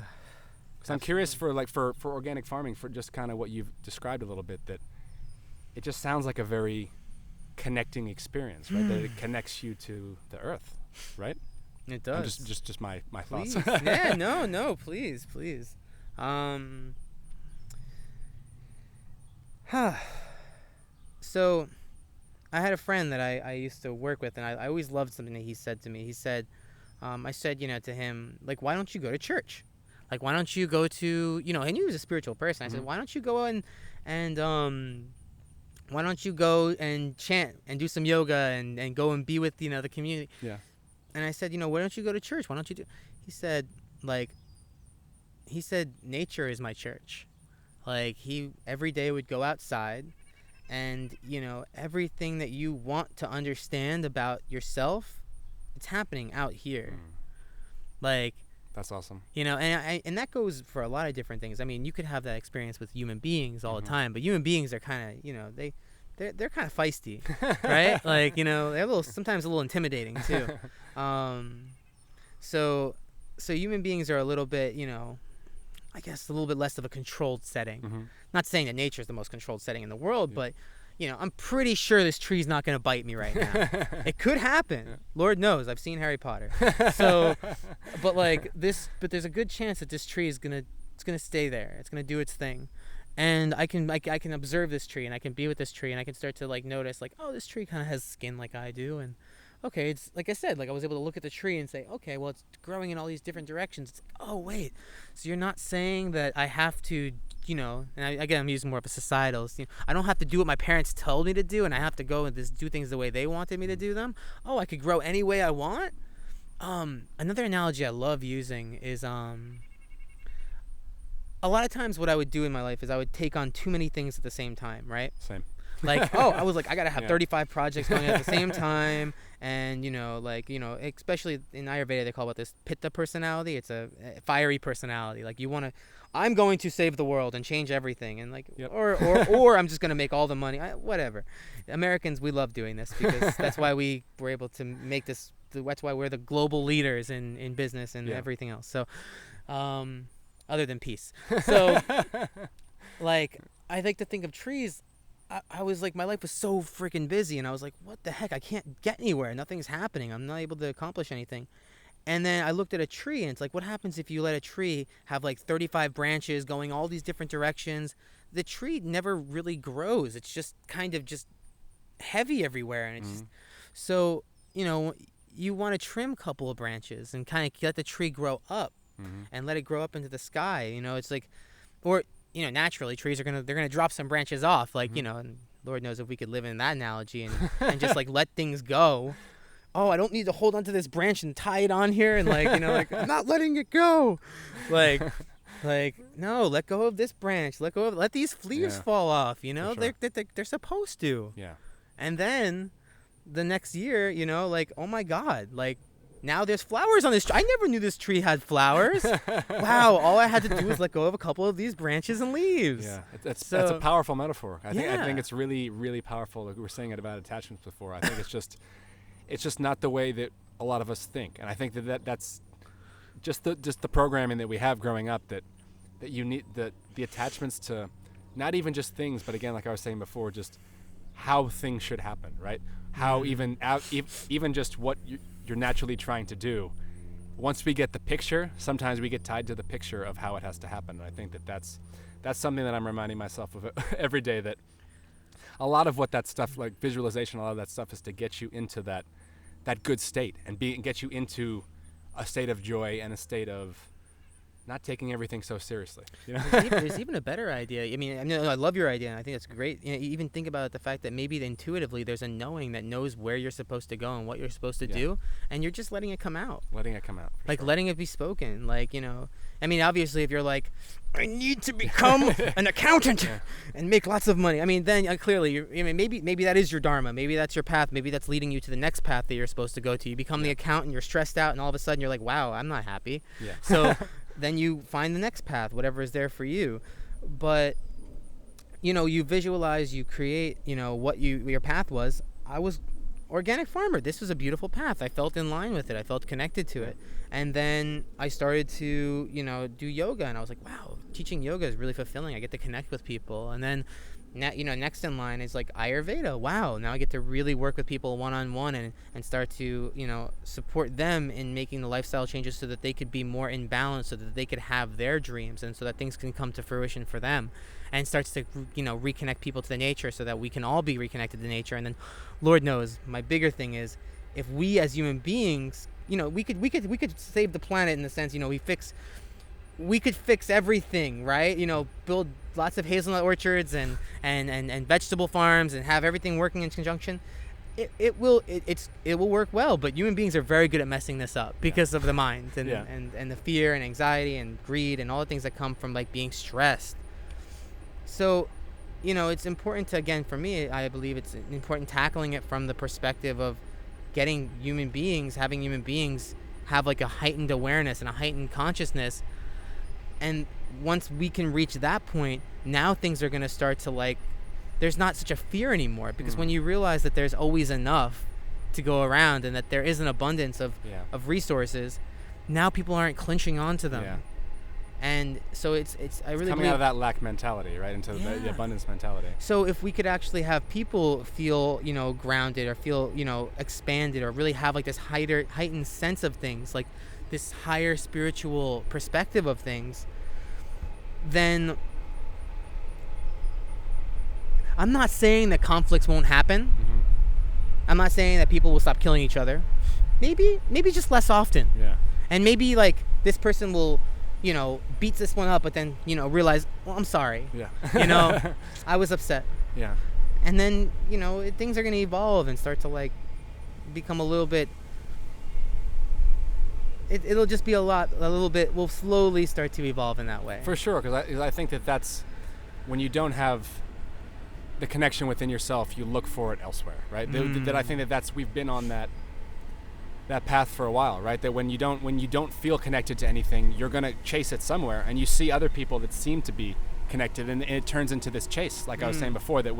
[SPEAKER 2] So I'm curious for organic farming, for just kind of what you've described a little bit, that it just sounds like a very connecting experience, right? That it connects you to the earth, right?
[SPEAKER 1] It does.
[SPEAKER 2] Just my
[SPEAKER 1] Please.
[SPEAKER 2] thoughts.
[SPEAKER 1] Yeah, no, please. So I had a friend that I used to work with, and I always loved something that he said to me. He said, I said, to him, like, why don't you go to church? Like, why don't you go to, I knew he was a spiritual person. I said, why don't you go and why don't you go and chant and do some yoga and go and be with, the community?
[SPEAKER 2] Yeah.
[SPEAKER 1] And I said, why don't you go to church? Why don't you do? He said, nature is my church. Like, he every day would go outside, and, everything that you want to understand about yourself, it's happening out here. Like,
[SPEAKER 2] that's awesome.
[SPEAKER 1] And that goes for a lot of different things. I mean, you could have that experience with human beings all the time, but human beings are kind of, they're kind of feisty, right? Like, they're sometimes a little intimidating too. So human beings are a little bit, I guess a little bit less of a controlled setting. Not saying that nature is the most controlled setting in the world, but I'm pretty sure this tree's not going to bite me right now. It could happen. Yeah. Lord knows, I've seen Harry Potter. So, but there's a good chance that this tree is going to stay there. It's going to do its thing. And I can observe this tree, and I can be with this tree, and I can start to notice this tree kind of has skin like I do, and okay, it's like I said, I was able to look at the tree and say, okay, well, it's growing in all these different directions. It's oh wait, so you're not saying that I have to, and again, I'm using more of a societal. I don't have to do what my parents told me to do, and I have to go and just do things the way they wanted me to do them. Oh, I could grow any way I want. Another analogy I love using is a lot of times what I would do in my life is I would take on too many things at the same time, right?
[SPEAKER 2] Same.
[SPEAKER 1] I was I gotta have 35 projects going at the same time, and especially in Ayurveda they call it this Pitta personality. It's a fiery personality. I'm going to save the world and change everything, and or I'm just gonna make all the money. Whatever. Americans, we love doing this because that's why we were able to make this. That's why we're the global leaders in business and everything else. So, other than peace. So, I like to think of trees. I was my life was so freaking busy, and I was like, what the heck? I can't get anywhere. Nothing's happening. I'm not able to accomplish anything. And then I looked at a tree, and it's what happens if you let a tree have 35 branches going all these different directions? The tree never really grows. It's just kind of just heavy everywhere. And it's just, so, you want to trim a couple of branches and kind of let the tree grow up and let it grow up into the sky. It's or, naturally trees they're gonna drop some branches off, and Lord knows if we could live in that analogy and just let things go. Oh, I don't need to hold onto this branch and tie it on here and I'm not letting it go. No, let go of this branch. Let these leaves fall off. Sure. They're supposed to.
[SPEAKER 2] Yeah.
[SPEAKER 1] And then the next year, oh my God, now there's flowers on this tree. I never knew this tree had flowers. Wow, all I had to do was let go of a couple of these branches and leaves.
[SPEAKER 2] Yeah, that's a powerful metaphor. I think it's really, really powerful. Like we were saying it about attachments before. I think it's just not the way that a lot of us think. And I think that's just the programming that we have growing up that you need the attachments to not even just things, but again, like I was saying before, just how things should happen, right? How even just what you're naturally trying to do. Once we get the picture, sometimes we get tied to the picture of how it has to happen. And I think that's something that I'm reminding myself of every day, that a lot of what that stuff, like visualization, a lot of that stuff is to get you into that good state and get you into a state of joy and a state of not taking everything so seriously.
[SPEAKER 1] There's even a better idea. I love your idea, and I think it's great. You even think about the fact that maybe intuitively there's a knowing that knows where you're supposed to go and what you're supposed to do, and you're just letting it come out.
[SPEAKER 2] Letting it come out.
[SPEAKER 1] Letting it be spoken. Obviously, if you're I need to become an accountant and make lots of money. Then clearly, maybe that is your dharma. Maybe that's your path. Maybe that's leading you to the next path that you're supposed to go to. You become the accountant. You're stressed out, and all of a sudden you're wow, I'm not happy. Yeah. So. Then you find the next path, whatever is there for you. But, you visualize, you create, what your path was. I was organic farmer. This was a beautiful path. I felt in line with it. I felt connected to it. And then I started to, do yoga. And I was wow, teaching yoga is really fulfilling. I get to connect with people. And then next in line is like Ayurveda. Wow, now I get to really work with people one-on-one and start to, support them in making the lifestyle changes so that they could be more in balance, so that they could have their dreams, and so that things can come to fruition for them, and starts to, reconnect people to the nature so that we can all be reconnected to nature. And then, Lord knows, my bigger thing is, if we as human beings, we could save the planet in the sense, we could fix everything, right? Build lots of hazelnut orchards and vegetable farms and have everything working in conjunction. It will work well, but human beings are very good at messing this up because of the mind and the fear and anxiety and greed and all the things that come from like being stressed. So, it's important to, again, for me, I believe it's important tackling it from the perspective of having human beings have like a heightened awareness and a heightened consciousness. And once we can reach that point, now things are going to start to, like, there's not such a fear anymore, because when you realize that there's always enough to go around and that there is an abundance of resources, now people aren't clinching onto them. Yeah. And so it's really
[SPEAKER 2] coming out of that lack mentality, right, into the abundance mentality.
[SPEAKER 1] So if we could actually have people feel, grounded, or feel, expanded, or really have like this heightened sense of things, like this higher spiritual perspective of things, then I'm not saying that conflicts won't happen. Mm-hmm. I'm not saying that people will stop killing each other. Maybe just less often.
[SPEAKER 2] Yeah.
[SPEAKER 1] And maybe like this person will, beats this one up, but then, realize, well, I'm sorry.
[SPEAKER 2] Yeah.
[SPEAKER 1] I was upset.
[SPEAKER 2] Yeah.
[SPEAKER 1] And then, things are going to evolve and start to like become a little bit, it'll just be we'll slowly start to evolve in that way.
[SPEAKER 2] For sure, because I think that's when you don't have the connection within yourself, you look for it elsewhere, right? That I think that's we've been on that path for a while, right? That when you don't feel connected to anything, you're gonna chase it somewhere, and you see other people that seem to be connected, and it turns into this chase, like I was saying before. That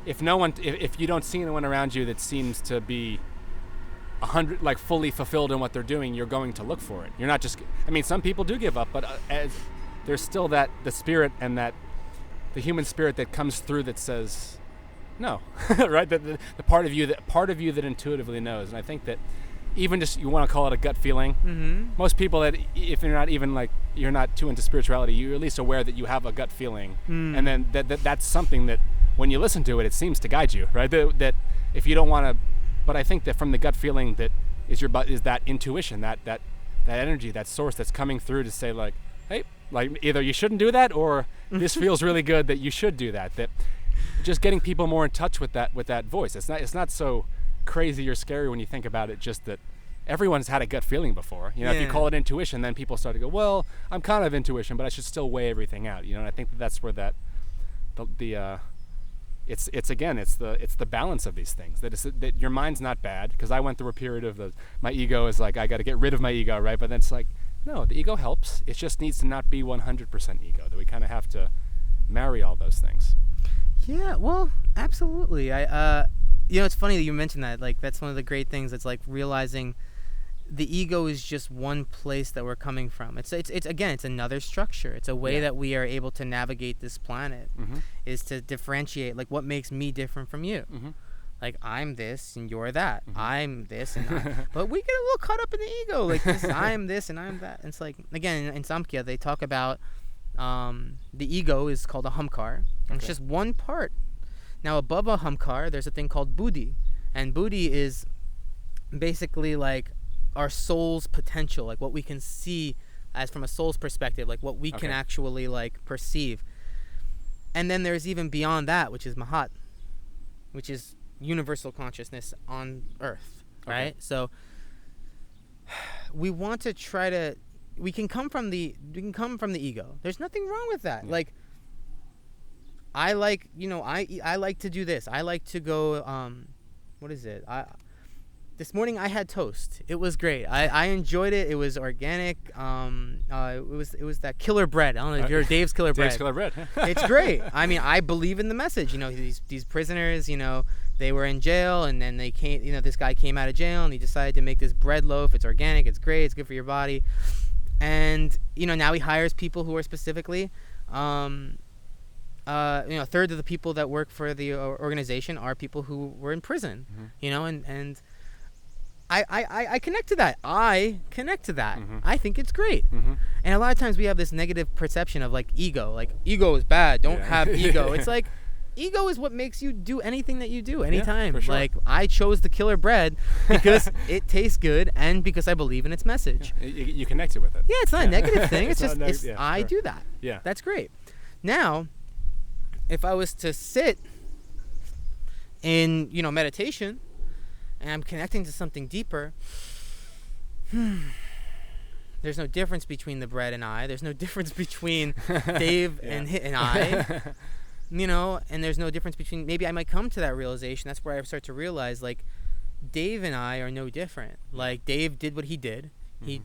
[SPEAKER 2] if you don't see anyone around you that seems to be 100 like fully fulfilled in what they're doing, you're going to look for it. You're not just, some people do give up, but as there's still the spirit and that the human spirit that comes through that says no, right? The part of you that intuitively knows. And I think that even just, you want to call it a gut feeling. Mm-hmm. Most people, that if you're not even like, you're not too into spirituality, you're at least aware that you have a gut feeling, and then that's something that when you listen to it, it seems to guide you, right? That if you don't want to. But I think that from the gut feeling that is that intuition, that energy, that source that's coming through to say like, hey, like either you shouldn't do that, or this feels really good that you should do that. That just getting people more in touch with that voice. It's not so crazy or scary when you think about it. Just that everyone's had a gut feeling before. If you call it intuition, then people start to go, well, I'm kind of intuition, but I should still weigh everything out. And I think that's where it's the balance of these things, that your mind's not bad, because I went through a period of my ego is like, I got to get rid of my ego, right? But then it's like, no, the ego helps. It just needs to not be 100% ego, that we kind of have to marry all those things.
[SPEAKER 1] Yeah, well, absolutely. It's funny that you mentioned that. Like, that's one of the great things. It's like realizing the ego is just one place that we're coming from. It's again, it's another structure. It's a way that we are able to navigate this planet, is to differentiate, like, what makes me different from you. Mm-hmm. Like, I'm this and you're that. Mm-hmm. I'm this and but we get a little caught up in the ego. Like, this, I'm this and I'm that. And it's like, again, in Samkhya, they talk about the ego is called a humkar. And it's just one part. Now, above a humkar, there's a thing called buddhi. And buddhi is basically like our soul's potential, like what we can see as from a soul's perspective, like what we can actually like perceive. And then there's even beyond that, which is mahat, which is universal consciousness on earth, right? So we want to try to, we can come from the ego. There's nothing wrong with that. Like, I like, I like to do this. I like to go, what is it? This morning I had toast. It was great. I enjoyed it. It was organic. It was that killer bread. I don't know if you're Dave's killer bread.
[SPEAKER 2] Dave's killer bread.
[SPEAKER 1] It's great. I believe in the message. These prisoners, they were in jail, and then they came, this guy came out of jail, and he decided to make this bread loaf. It's organic. It's great. It's good for your body. And, now he hires people who are specifically a third of the people that work for the organization are people who were in prison, and I connect to that. I think it's great. And a lot of times we have this negative perception of like ego. Like ego is bad. Don't have ego. It's like ego is what makes you do anything that you do anytime.
[SPEAKER 2] For sure.
[SPEAKER 1] Like I chose the killer bread because it tastes good and because I believe in its message.
[SPEAKER 2] You connected with it.
[SPEAKER 1] Yeah, it's not a negative thing. It's just I
[SPEAKER 2] sure.
[SPEAKER 1] do that.
[SPEAKER 2] Yeah.
[SPEAKER 1] That's great. Now, if I was to sit in, meditation and I'm connecting to something deeper, there's no difference between the bread and I. There's no difference between Dave and I. And there's no difference between, maybe I might come to that realization. That's where I start to realize, like, Dave and I are no different. Like, Dave did what he did. He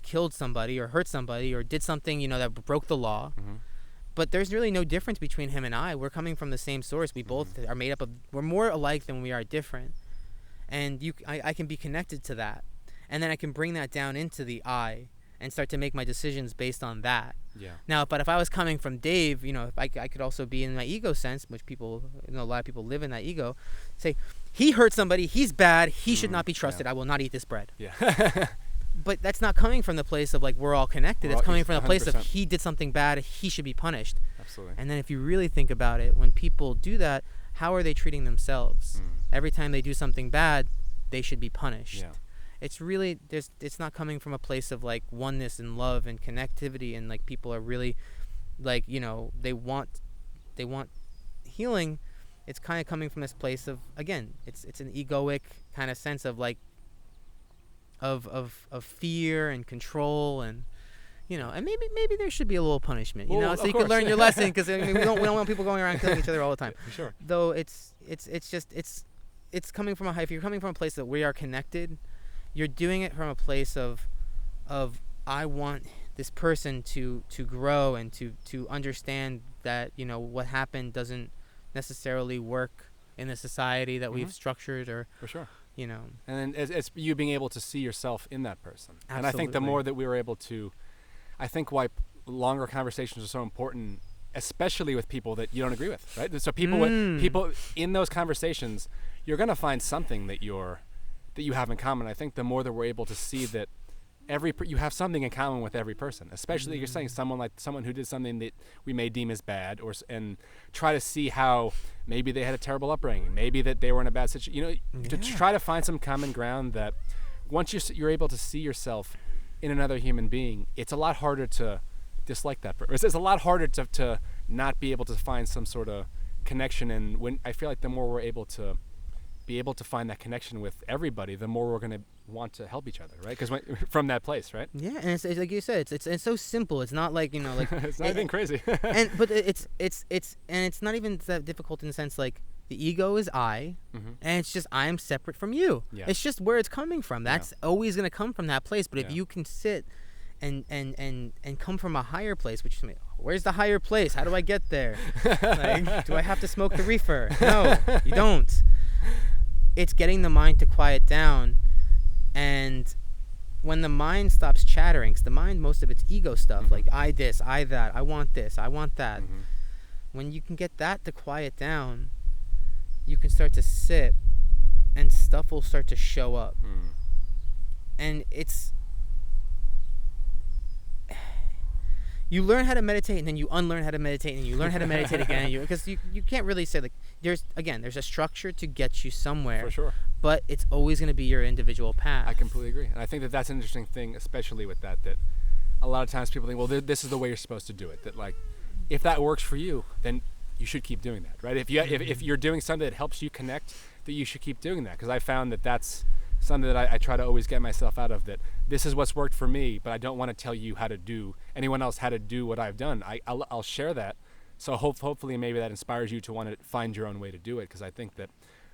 [SPEAKER 1] killed somebody or hurt somebody or did something, that broke the law. But there's really no difference between him and I. We're coming from the same source. We both are made up of, we're more alike than we are different. And I can be connected to that. And then I can bring that down into the I and start to make my decisions based on that.
[SPEAKER 2] Yeah.
[SPEAKER 1] Now, but if I was coming from Dave, if I could also be in my ego sense, which people, a lot of people live in that ego, say, he hurt somebody, he's bad, he should not be trusted, I will not eat this bread.
[SPEAKER 2] Yeah.
[SPEAKER 1] But that's not coming from the place of like we're all connected. It's coming from the place of
[SPEAKER 2] 100%.
[SPEAKER 1] he did something bad, he should be punished.
[SPEAKER 2] Absolutely.
[SPEAKER 1] And then if you really think about it, when people do that, how are they treating themselves? Every time they do something bad, they should be punished.
[SPEAKER 2] Yeah.
[SPEAKER 1] It's really it's not coming from a place of like oneness and love and connectivity, and like people are really like, they want healing. It's kind of coming from this place of, again, it's an egoic kind of sense of like of fear and control, and and maybe there should be a little punishment, so you can learn your lesson, because we don't want people going around killing each other all the time.
[SPEAKER 2] For sure.
[SPEAKER 1] Though it's coming from if you're coming from a place that we are connected, you're doing it from a place of I want this person to grow and to understand that what happened doesn't necessarily work in the society that we've structured, or
[SPEAKER 2] for sure.
[SPEAKER 1] And
[SPEAKER 2] then it's you being able to see yourself in that person.
[SPEAKER 1] Absolutely.
[SPEAKER 2] And I think the more that we were able to, I think why longer conversations are so important, especially with people that you don't agree with, right? So people in those conversations, you're going to find something that you have in common. I think the more that we're able to see that you have something in common with every person, especially you're saying someone who did something that we may deem as bad, and try to see how maybe they had a terrible upbringing, maybe that they were in a bad situation, to try to find some common ground. That once you're able to see yourself in another human being, it's a lot harder to dislike that person. It's a lot harder to not be able to find some sort of connection. And when I feel like the more we're able to find that connection with everybody, the more we're going to want to help each other, right? Because from that place, right?
[SPEAKER 1] Yeah, and it's like you said, it's so simple. It's not like like
[SPEAKER 2] it's not anything crazy.
[SPEAKER 1] but it's not even that difficult in the sense like the ego is I, and it's just I am separate from you.
[SPEAKER 2] Yeah.
[SPEAKER 1] It's just where it's coming from. That's always going to come from that place. But if you can sit and come from a higher place, which where's the higher place? How do I get there? Like, do I have to smoke the reefer? No, you don't. It's getting the mind to quiet down, and when the mind stops chattering, 'cause the mind, most of it's ego stuff, like I this, I that, I want this, I want that. When you can get that to quiet down, you can start to sit, and stuff will start to show up. And you learn how to meditate, and then you unlearn how to meditate, and you learn how to meditate again, because you can't really say like there's a structure to get you somewhere.
[SPEAKER 2] For sure.
[SPEAKER 1] But it's always going to be your individual path.
[SPEAKER 2] I completely agree. And I think that that's an interesting thing, especially with that a lot of times people think, well, this is the way you're supposed to do it. That like, if that works for you, then you should keep doing that, right? If you're doing something that helps you connect, that you should keep doing that. Because I found that that's something that I try to always get myself out of, that this is what's worked for me, but I don't want to tell you anyone else how to do what I've done. I'll share that. So hopefully maybe that inspires you to want to find your own way to do it. Because I think that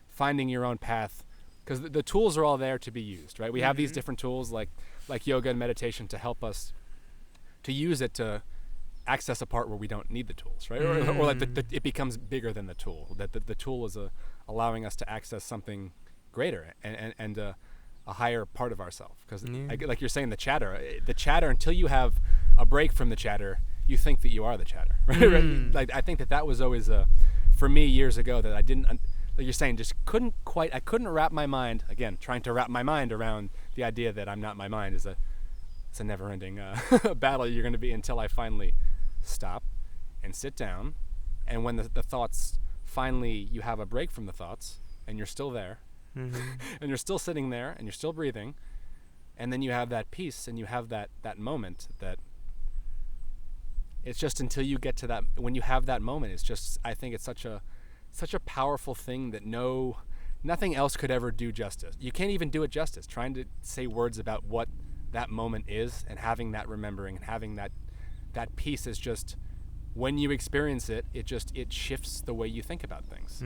[SPEAKER 2] finding your own path, because the tools are all there to be used, right? We have these different tools like yoga and meditation to help us to use it to access a part where we don't need the tools, right? Or like it becomes bigger than the tool. That the tool is allowing us to access something greater and a higher part of ourselves. Because like you're saying, the chatter until you have a break from the chatter, you think that you are the chatter, right?
[SPEAKER 1] Mm.
[SPEAKER 2] Like I think that was always for me years ago that I didn't. Like you're saying, just I couldn't wrap my mind, again, trying to wrap my mind around the idea that I'm not my mind it's a never-ending battle you're going to be until I finally stop and sit down. And when the thoughts, finally you have a break from the thoughts and you're still there, and you're still sitting there and you're still breathing, and then you have that peace and you have that moment that it's just until you get to that, when you have that moment, it's just, I think it's such a powerful thing that nothing else could ever do justice. You can't even do it justice. Trying to say words about what that moment is and having that remembering and having that peace is just, when you experience it, it shifts the way you think about things.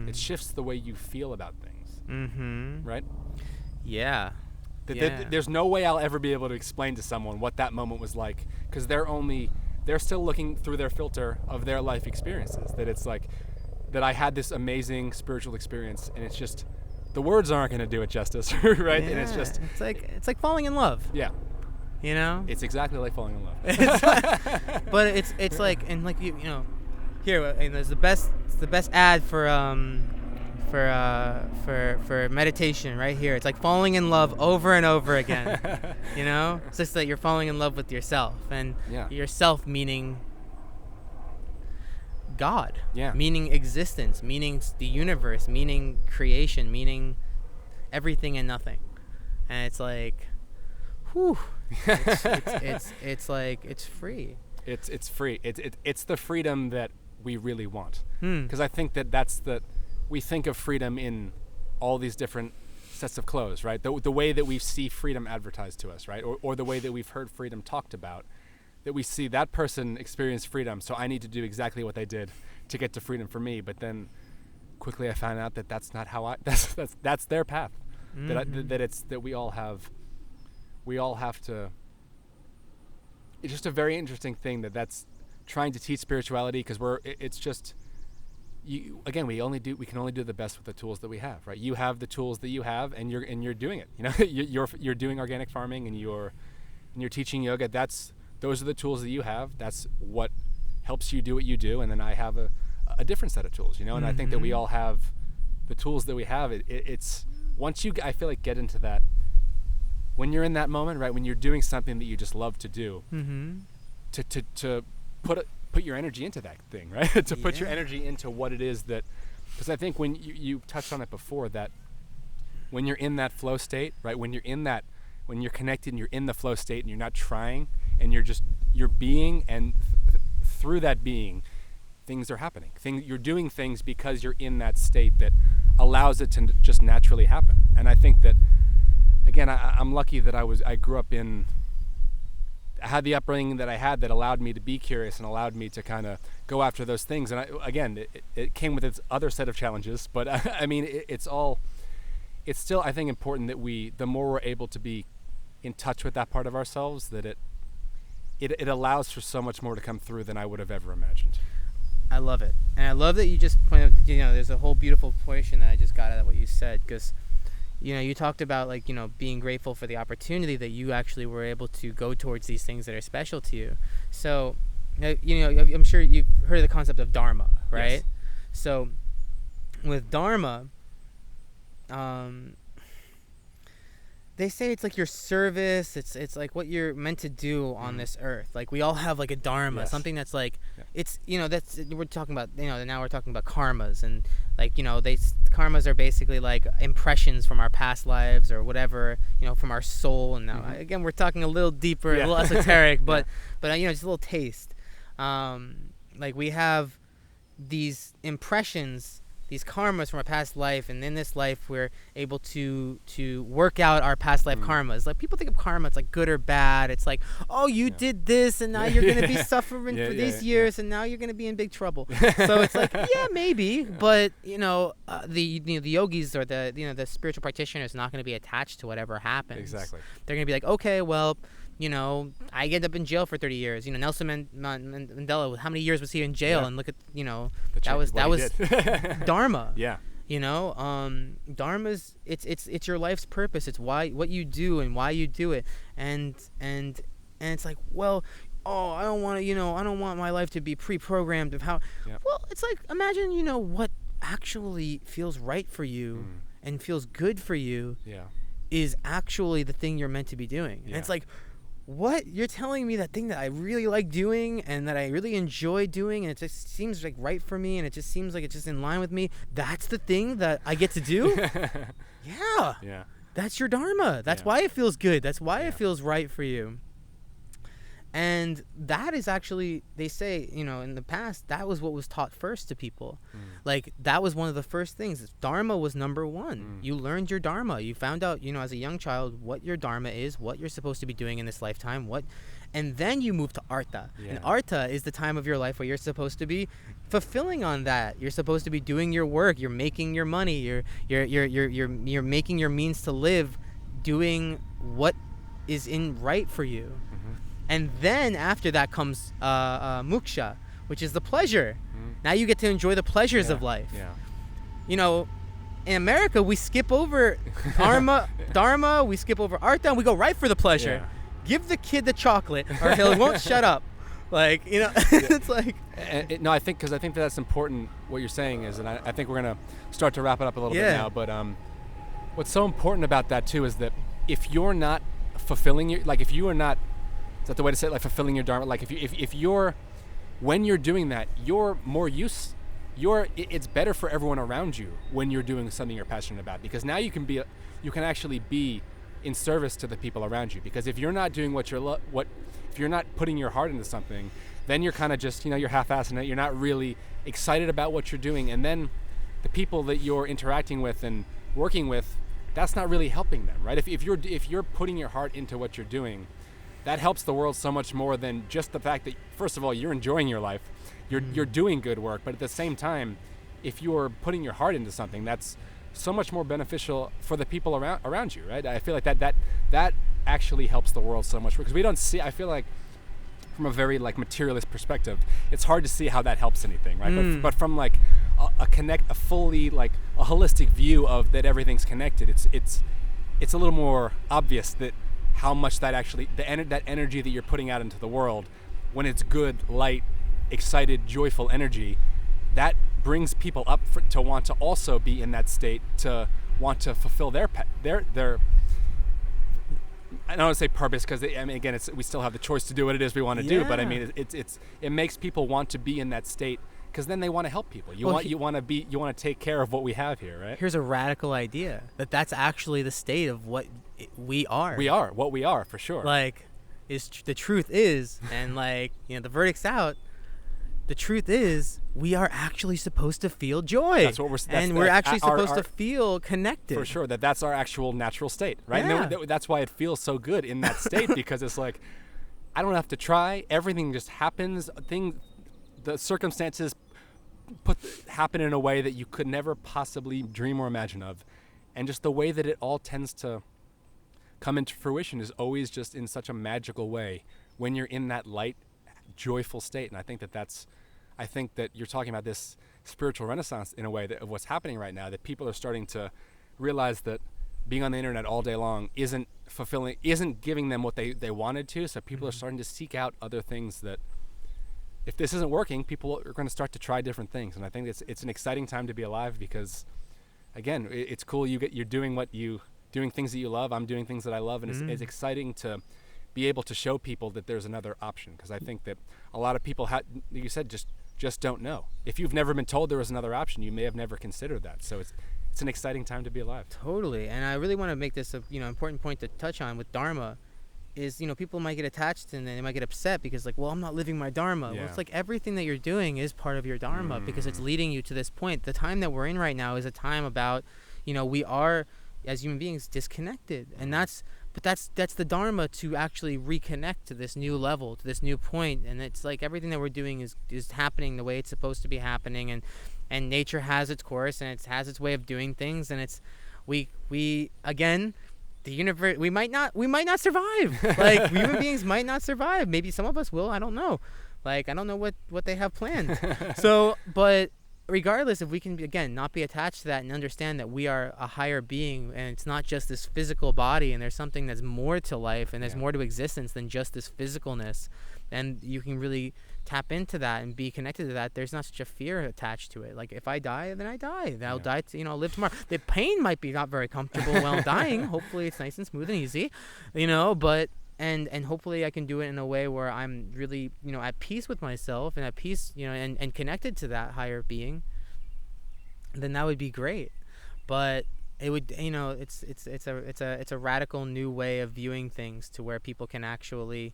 [SPEAKER 2] It shifts the way you feel about things. Right?
[SPEAKER 1] Yeah.
[SPEAKER 2] There's no way I'll ever be able to explain to someone what that moment was like, because they're still looking through their filter of their life experiences. That it's like, that I had this amazing spiritual experience, and it's just, the words aren't going to do it justice, right?
[SPEAKER 1] Yeah.
[SPEAKER 2] And it's just,
[SPEAKER 1] it's like falling in love.
[SPEAKER 2] Yeah.
[SPEAKER 1] You know?
[SPEAKER 2] It's exactly like falling in love.
[SPEAKER 1] But it's like, and like you know, here, and there's the best ad for meditation right here. It's like falling in love over and over again. You know? It's just that you're falling in love with yourself, and yourself meaning God, meaning existence, meaning the universe, meaning creation, meaning everything and nothing. And it's like, whew, it's like, it's free.
[SPEAKER 2] It's free. It's the freedom that we really want. Because I think that's we think of freedom in all these different sets of clothes, right? The way that we see freedom advertised to us, right? Or the way that we've heard freedom talked about. That we see that person experience freedom, so I need to do exactly what they did to get to freedom for me. But then quickly I found out that that's not how that's their path. That we all have to. It's just a very interesting thing that's trying to teach spirituality, because it's just, you, again, we can only do the best with the tools that we have, right? You have the tools that you have, and you're doing it. You know, you're doing organic farming, and you're teaching yoga. Those are the tools that you have. That's what helps you do what you do. And then I have a different set of tools, you know. And I think that we all have the tools that we have. It's once you, I feel like, get into that, when you're in that moment, right, when you're doing something that you just love to do, to put your energy into that thing, right? To put your energy into what it is that, because I think when you touched on it before, that when you're in that flow state, right, when you're connected and you're in the flow state and you're not trying, and you're being, and through that being, things are happening. You're doing things because you're in that state that allows it to just naturally happen. And I think that, again, I'm lucky that I grew up I had the upbringing that I had that allowed me to be curious and allowed me to kind of go after those things. And it came with its other set of challenges, but I mean, it's still, I think, important that the more we're able to be in touch with that part of ourselves, that it allows for so much more to come through than I would have ever imagined.
[SPEAKER 1] I love it. And I love that you just pointed out, you know, there's a whole beautiful portion that I just got out of what you said, because, you know, you talked about, like, you know, being grateful for the opportunity that you actually were able to go towards these things that are special to you. So, you know, I'm sure you've heard of the concept of Dharma, right? Yes. So with Dharma, they say it's like your service. It's like what you're meant to do on this earth. Like, we all have like a dharma, something that's like, it's, you know, we're talking about, you know, now we're talking about karmas, and like, you know, karmas are basically like impressions from our past lives or whatever, you know, from our soul. And now again, we're talking a little deeper, a little esoteric, but you know, just a little taste. Like, we have these impressions, these karmas from our past life, and in this life we're able to work out our past life karmas. Like, people think of karma, it's like good or bad. It's like, oh, you did this, and now you're going to be suffering for these years, and now you're going to be in big trouble. So it's like, maybe, but you know, the yogis or the spiritual practitioners are not going to be attached to whatever happens.
[SPEAKER 2] Exactly.
[SPEAKER 1] They're going to be like, okay, well, you know, I end up in jail for 30 years. You know, Nelson Mandela, how many years was he in jail? And look at, you know, that was Dharma. Yeah. You know, Dharma's it's your life's purpose. It's what you do and why you do it. And it's like, well, oh, I don't want to, I don't want my life to be pre-programmed of how.
[SPEAKER 2] Yep.
[SPEAKER 1] Well, it's like, imagine, what actually feels right for you and feels good for you is actually the thing you're meant to be doing. And it's like, what? You're telling me that thing that I really like doing and that I really enjoy doing, and it just seems like right for me, and it just seems like it's just in line with me. That's the thing that I get to do? Yeah. That's your Dharma. That's why it feels good. That's why it feels right for you. And that is actually, they say, in the past, that was what was taught first to people. Like, that was one of the first things. Dharma was number one. You learned your Dharma. You found out, as a young child, what your Dharma is, what you're supposed to be doing in this lifetime, and then you move to Artha. And Artha is the time of your life where you're supposed to be fulfilling on that. You're supposed to be doing your work. You're making your money. You're making your means to live, doing what is right for you. And then after that comes moksha, which is the pleasure. Now you get to enjoy the pleasures of life. In America, we skip over Dharma, we skip over Artha, and we go right for the pleasure. Give the kid the chocolate, or he won't shut up. Like, it's like...
[SPEAKER 2] No, I think that's important, what you're saying is, and I think we're going to start to wrap it up a little bit now, but what's so important about that, too, is that if you're not fulfilling if you are not... Is that the way to say it? Like fulfilling your Dharma? Like if you're, when you're doing that, you're more it's better for everyone around you when you're doing something you're passionate about, because now you can actually be in service to the people around you. Because if you're not doing if you're not putting your heart into something, then you're kind of just, you're half-assing it. You're not really excited about what you're doing. And then the people that you're interacting with and working with, that's not really helping them, right? If you're putting your heart into what you're doing, that helps the world so much more than just the fact that, first of all, you're enjoying your life, you're doing good work, but at the same time, if you're putting your heart into something, that's so much more beneficial for the people around you, right? I feel like that actually helps the world so much, because we don't see, I feel like, from a very materialist perspective, it's hard to see how that helps anything, right? But from a fully a holistic view of that everything's connected, it's a little more obvious that how much that actually, that energy that you're putting out into the world, when it's good, light, excited, joyful energy, that brings people up to want to also be in that state, to want to fulfill their I don't want to say purpose, because again, we still have the choice to do what it is we want to do, but I mean, it makes people want to be in that state, because then they want to help people. You want to take care of what we have here, right?
[SPEAKER 1] Here's a radical idea that's actually the state of what we are.
[SPEAKER 2] We are what we are, for sure.
[SPEAKER 1] The truth is, and the verdict's out. The truth is, we are actually supposed to feel joy.
[SPEAKER 2] That's what
[SPEAKER 1] we're actually supposed to feel connected.
[SPEAKER 2] For sure, that's our actual natural state, right?
[SPEAKER 1] Yeah.
[SPEAKER 2] And then, that's why it feels so good in that state, because it's like, I don't have to try. Everything just happens. The circumstances happen in a way that you could never possibly dream or imagine of. And just the way that it all tends to come into fruition is always just in such a magical way when you're in that light, joyful state. And I think that you're talking about this spiritual renaissance in a way of what's happening right now, that people are starting to realize that being on the internet all day long isn't giving them what they wanted to. So people are starting to seek out other things that, if this isn't working, people are going to start to try different things. And I think it's an exciting time to be alive, because again, it's cool. You're doing things that you love. I'm doing things that I love. And it's exciting to be able to show people that there's another option, because I think that a lot of people you said just don't know. If you've never been told there was another option, you may have never considered that. So it's an exciting time to be alive.
[SPEAKER 1] Totally. And I really want to make this a important point to touch on with Dharma is, people might get attached and they might get upset because I'm not living my Dharma.
[SPEAKER 2] Yeah.
[SPEAKER 1] Well, it's like everything that you're doing is part of your Dharma, because it's leading you to this point. The time that we're in right now is a time about, we are as human beings disconnected, and that's the Dharma, to actually reconnect to this new level, to this new point. And it's like everything that we're doing is happening the way it's supposed to be happening, and nature has its course, and it has its way of doing things, and it's we again, the universe, we might not survive. Human beings might not survive. Maybe some of us will, I don't know. I don't know what they have planned. So, but regardless, if we can, again, not be attached to that and understand that we are a higher being, and it's not just this physical body, and there's something that's more to life, and there's more to existence than just this physicalness, and you can really tap into that and be connected to that, there's not such a fear attached to it. Like, if I die, then I die. Then I'll die to, live tomorrow. The pain might be not very comfortable while I'm dying. Hopefully it's nice and smooth and easy, but and hopefully I can do it in a way where I'm really, at peace with myself and at peace, and connected to that higher being. Then that would be great. But it would, it's a radical new way of viewing things, to where people can actually,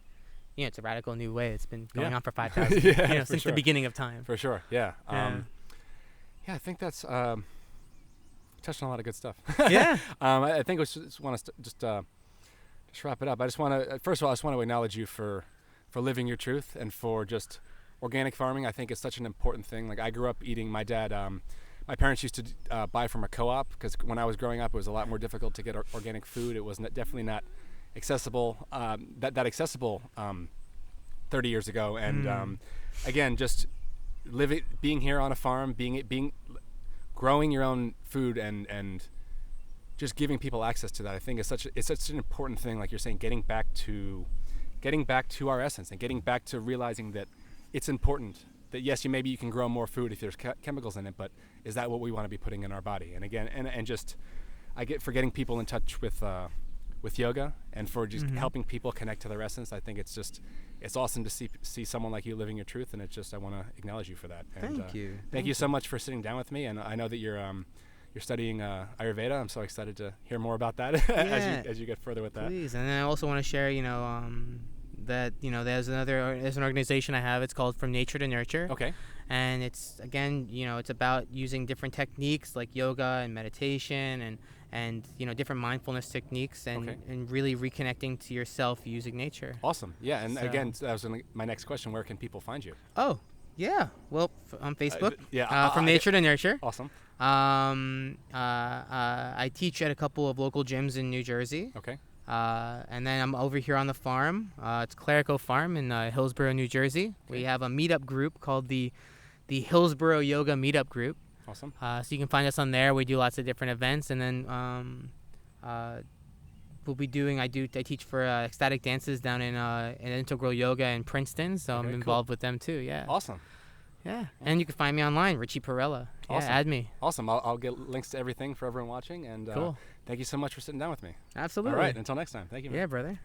[SPEAKER 1] it's a radical new way. It's been going on for 5,000 since the beginning of time.
[SPEAKER 2] For sure, yeah. I think that's touched on a lot of good stuff.
[SPEAKER 1] Yeah.
[SPEAKER 2] I think I just want to just wrap it up. I just want to, first of all, I just want to acknowledge you for living your truth and for just organic farming. I think it's such an important thing. Like, I grew up eating, my dad, my parents used to buy from a co-op, because when I was growing up, it was a lot more difficult to get organic food. It was definitely not accessible, that accessible 30 years ago. And again, just being here on a farm, growing your own food and just giving people access to that, I think it's such an important thing. Like you're saying, getting back to our essence and getting back to realizing that it's important that, yes, maybe you can grow more food if there's chemicals in it, but is that what we want to be putting in our body? And again, and just for getting people in touch with yoga, and for just helping people connect to their essence. I think it's awesome to see someone like you living your truth, and I want to acknowledge you for that. And,
[SPEAKER 1] Thank you.
[SPEAKER 2] Thank you so much for sitting down with me, and I know that you're studying Ayurveda. I'm so excited to hear more about that as you get further with that.
[SPEAKER 1] Please. And then I also want to share, that there's an organization I have. It's called From Nature to Nurture.
[SPEAKER 2] Okay.
[SPEAKER 1] And it's, again, it's about using different techniques like yoga and meditation and different mindfulness techniques and really reconnecting to yourself using nature.
[SPEAKER 2] Awesome. Yeah. And again, that was my next question. Where can people find you?
[SPEAKER 1] Oh, yeah. Well, on Facebook. From Nature to Nurture.
[SPEAKER 2] Awesome.
[SPEAKER 1] I teach at a couple of local gyms in New Jersey.
[SPEAKER 2] Okay.
[SPEAKER 1] And then I'm over here on the farm. It's Clerico Farm in Hillsborough, New Jersey. Okay. We have a meetup group called the Hillsborough Yoga Meetup Group.
[SPEAKER 2] Awesome.
[SPEAKER 1] So you can find us on there. We do lots of different events, and then we'll be doing. I teach for ecstatic dances down in Integral Yoga in Princeton, so I'm involved with them too. Yeah.
[SPEAKER 2] Awesome.
[SPEAKER 1] Yeah, and you can find me online, Richie Parrella. Awesome. Yeah, add me.
[SPEAKER 2] Awesome. I'll get links to everything for everyone watching, and
[SPEAKER 1] cool.
[SPEAKER 2] Thank you so much for sitting down with me.
[SPEAKER 1] Absolutely.
[SPEAKER 2] All right. Until next time. Thank you, man.
[SPEAKER 1] Yeah, brother.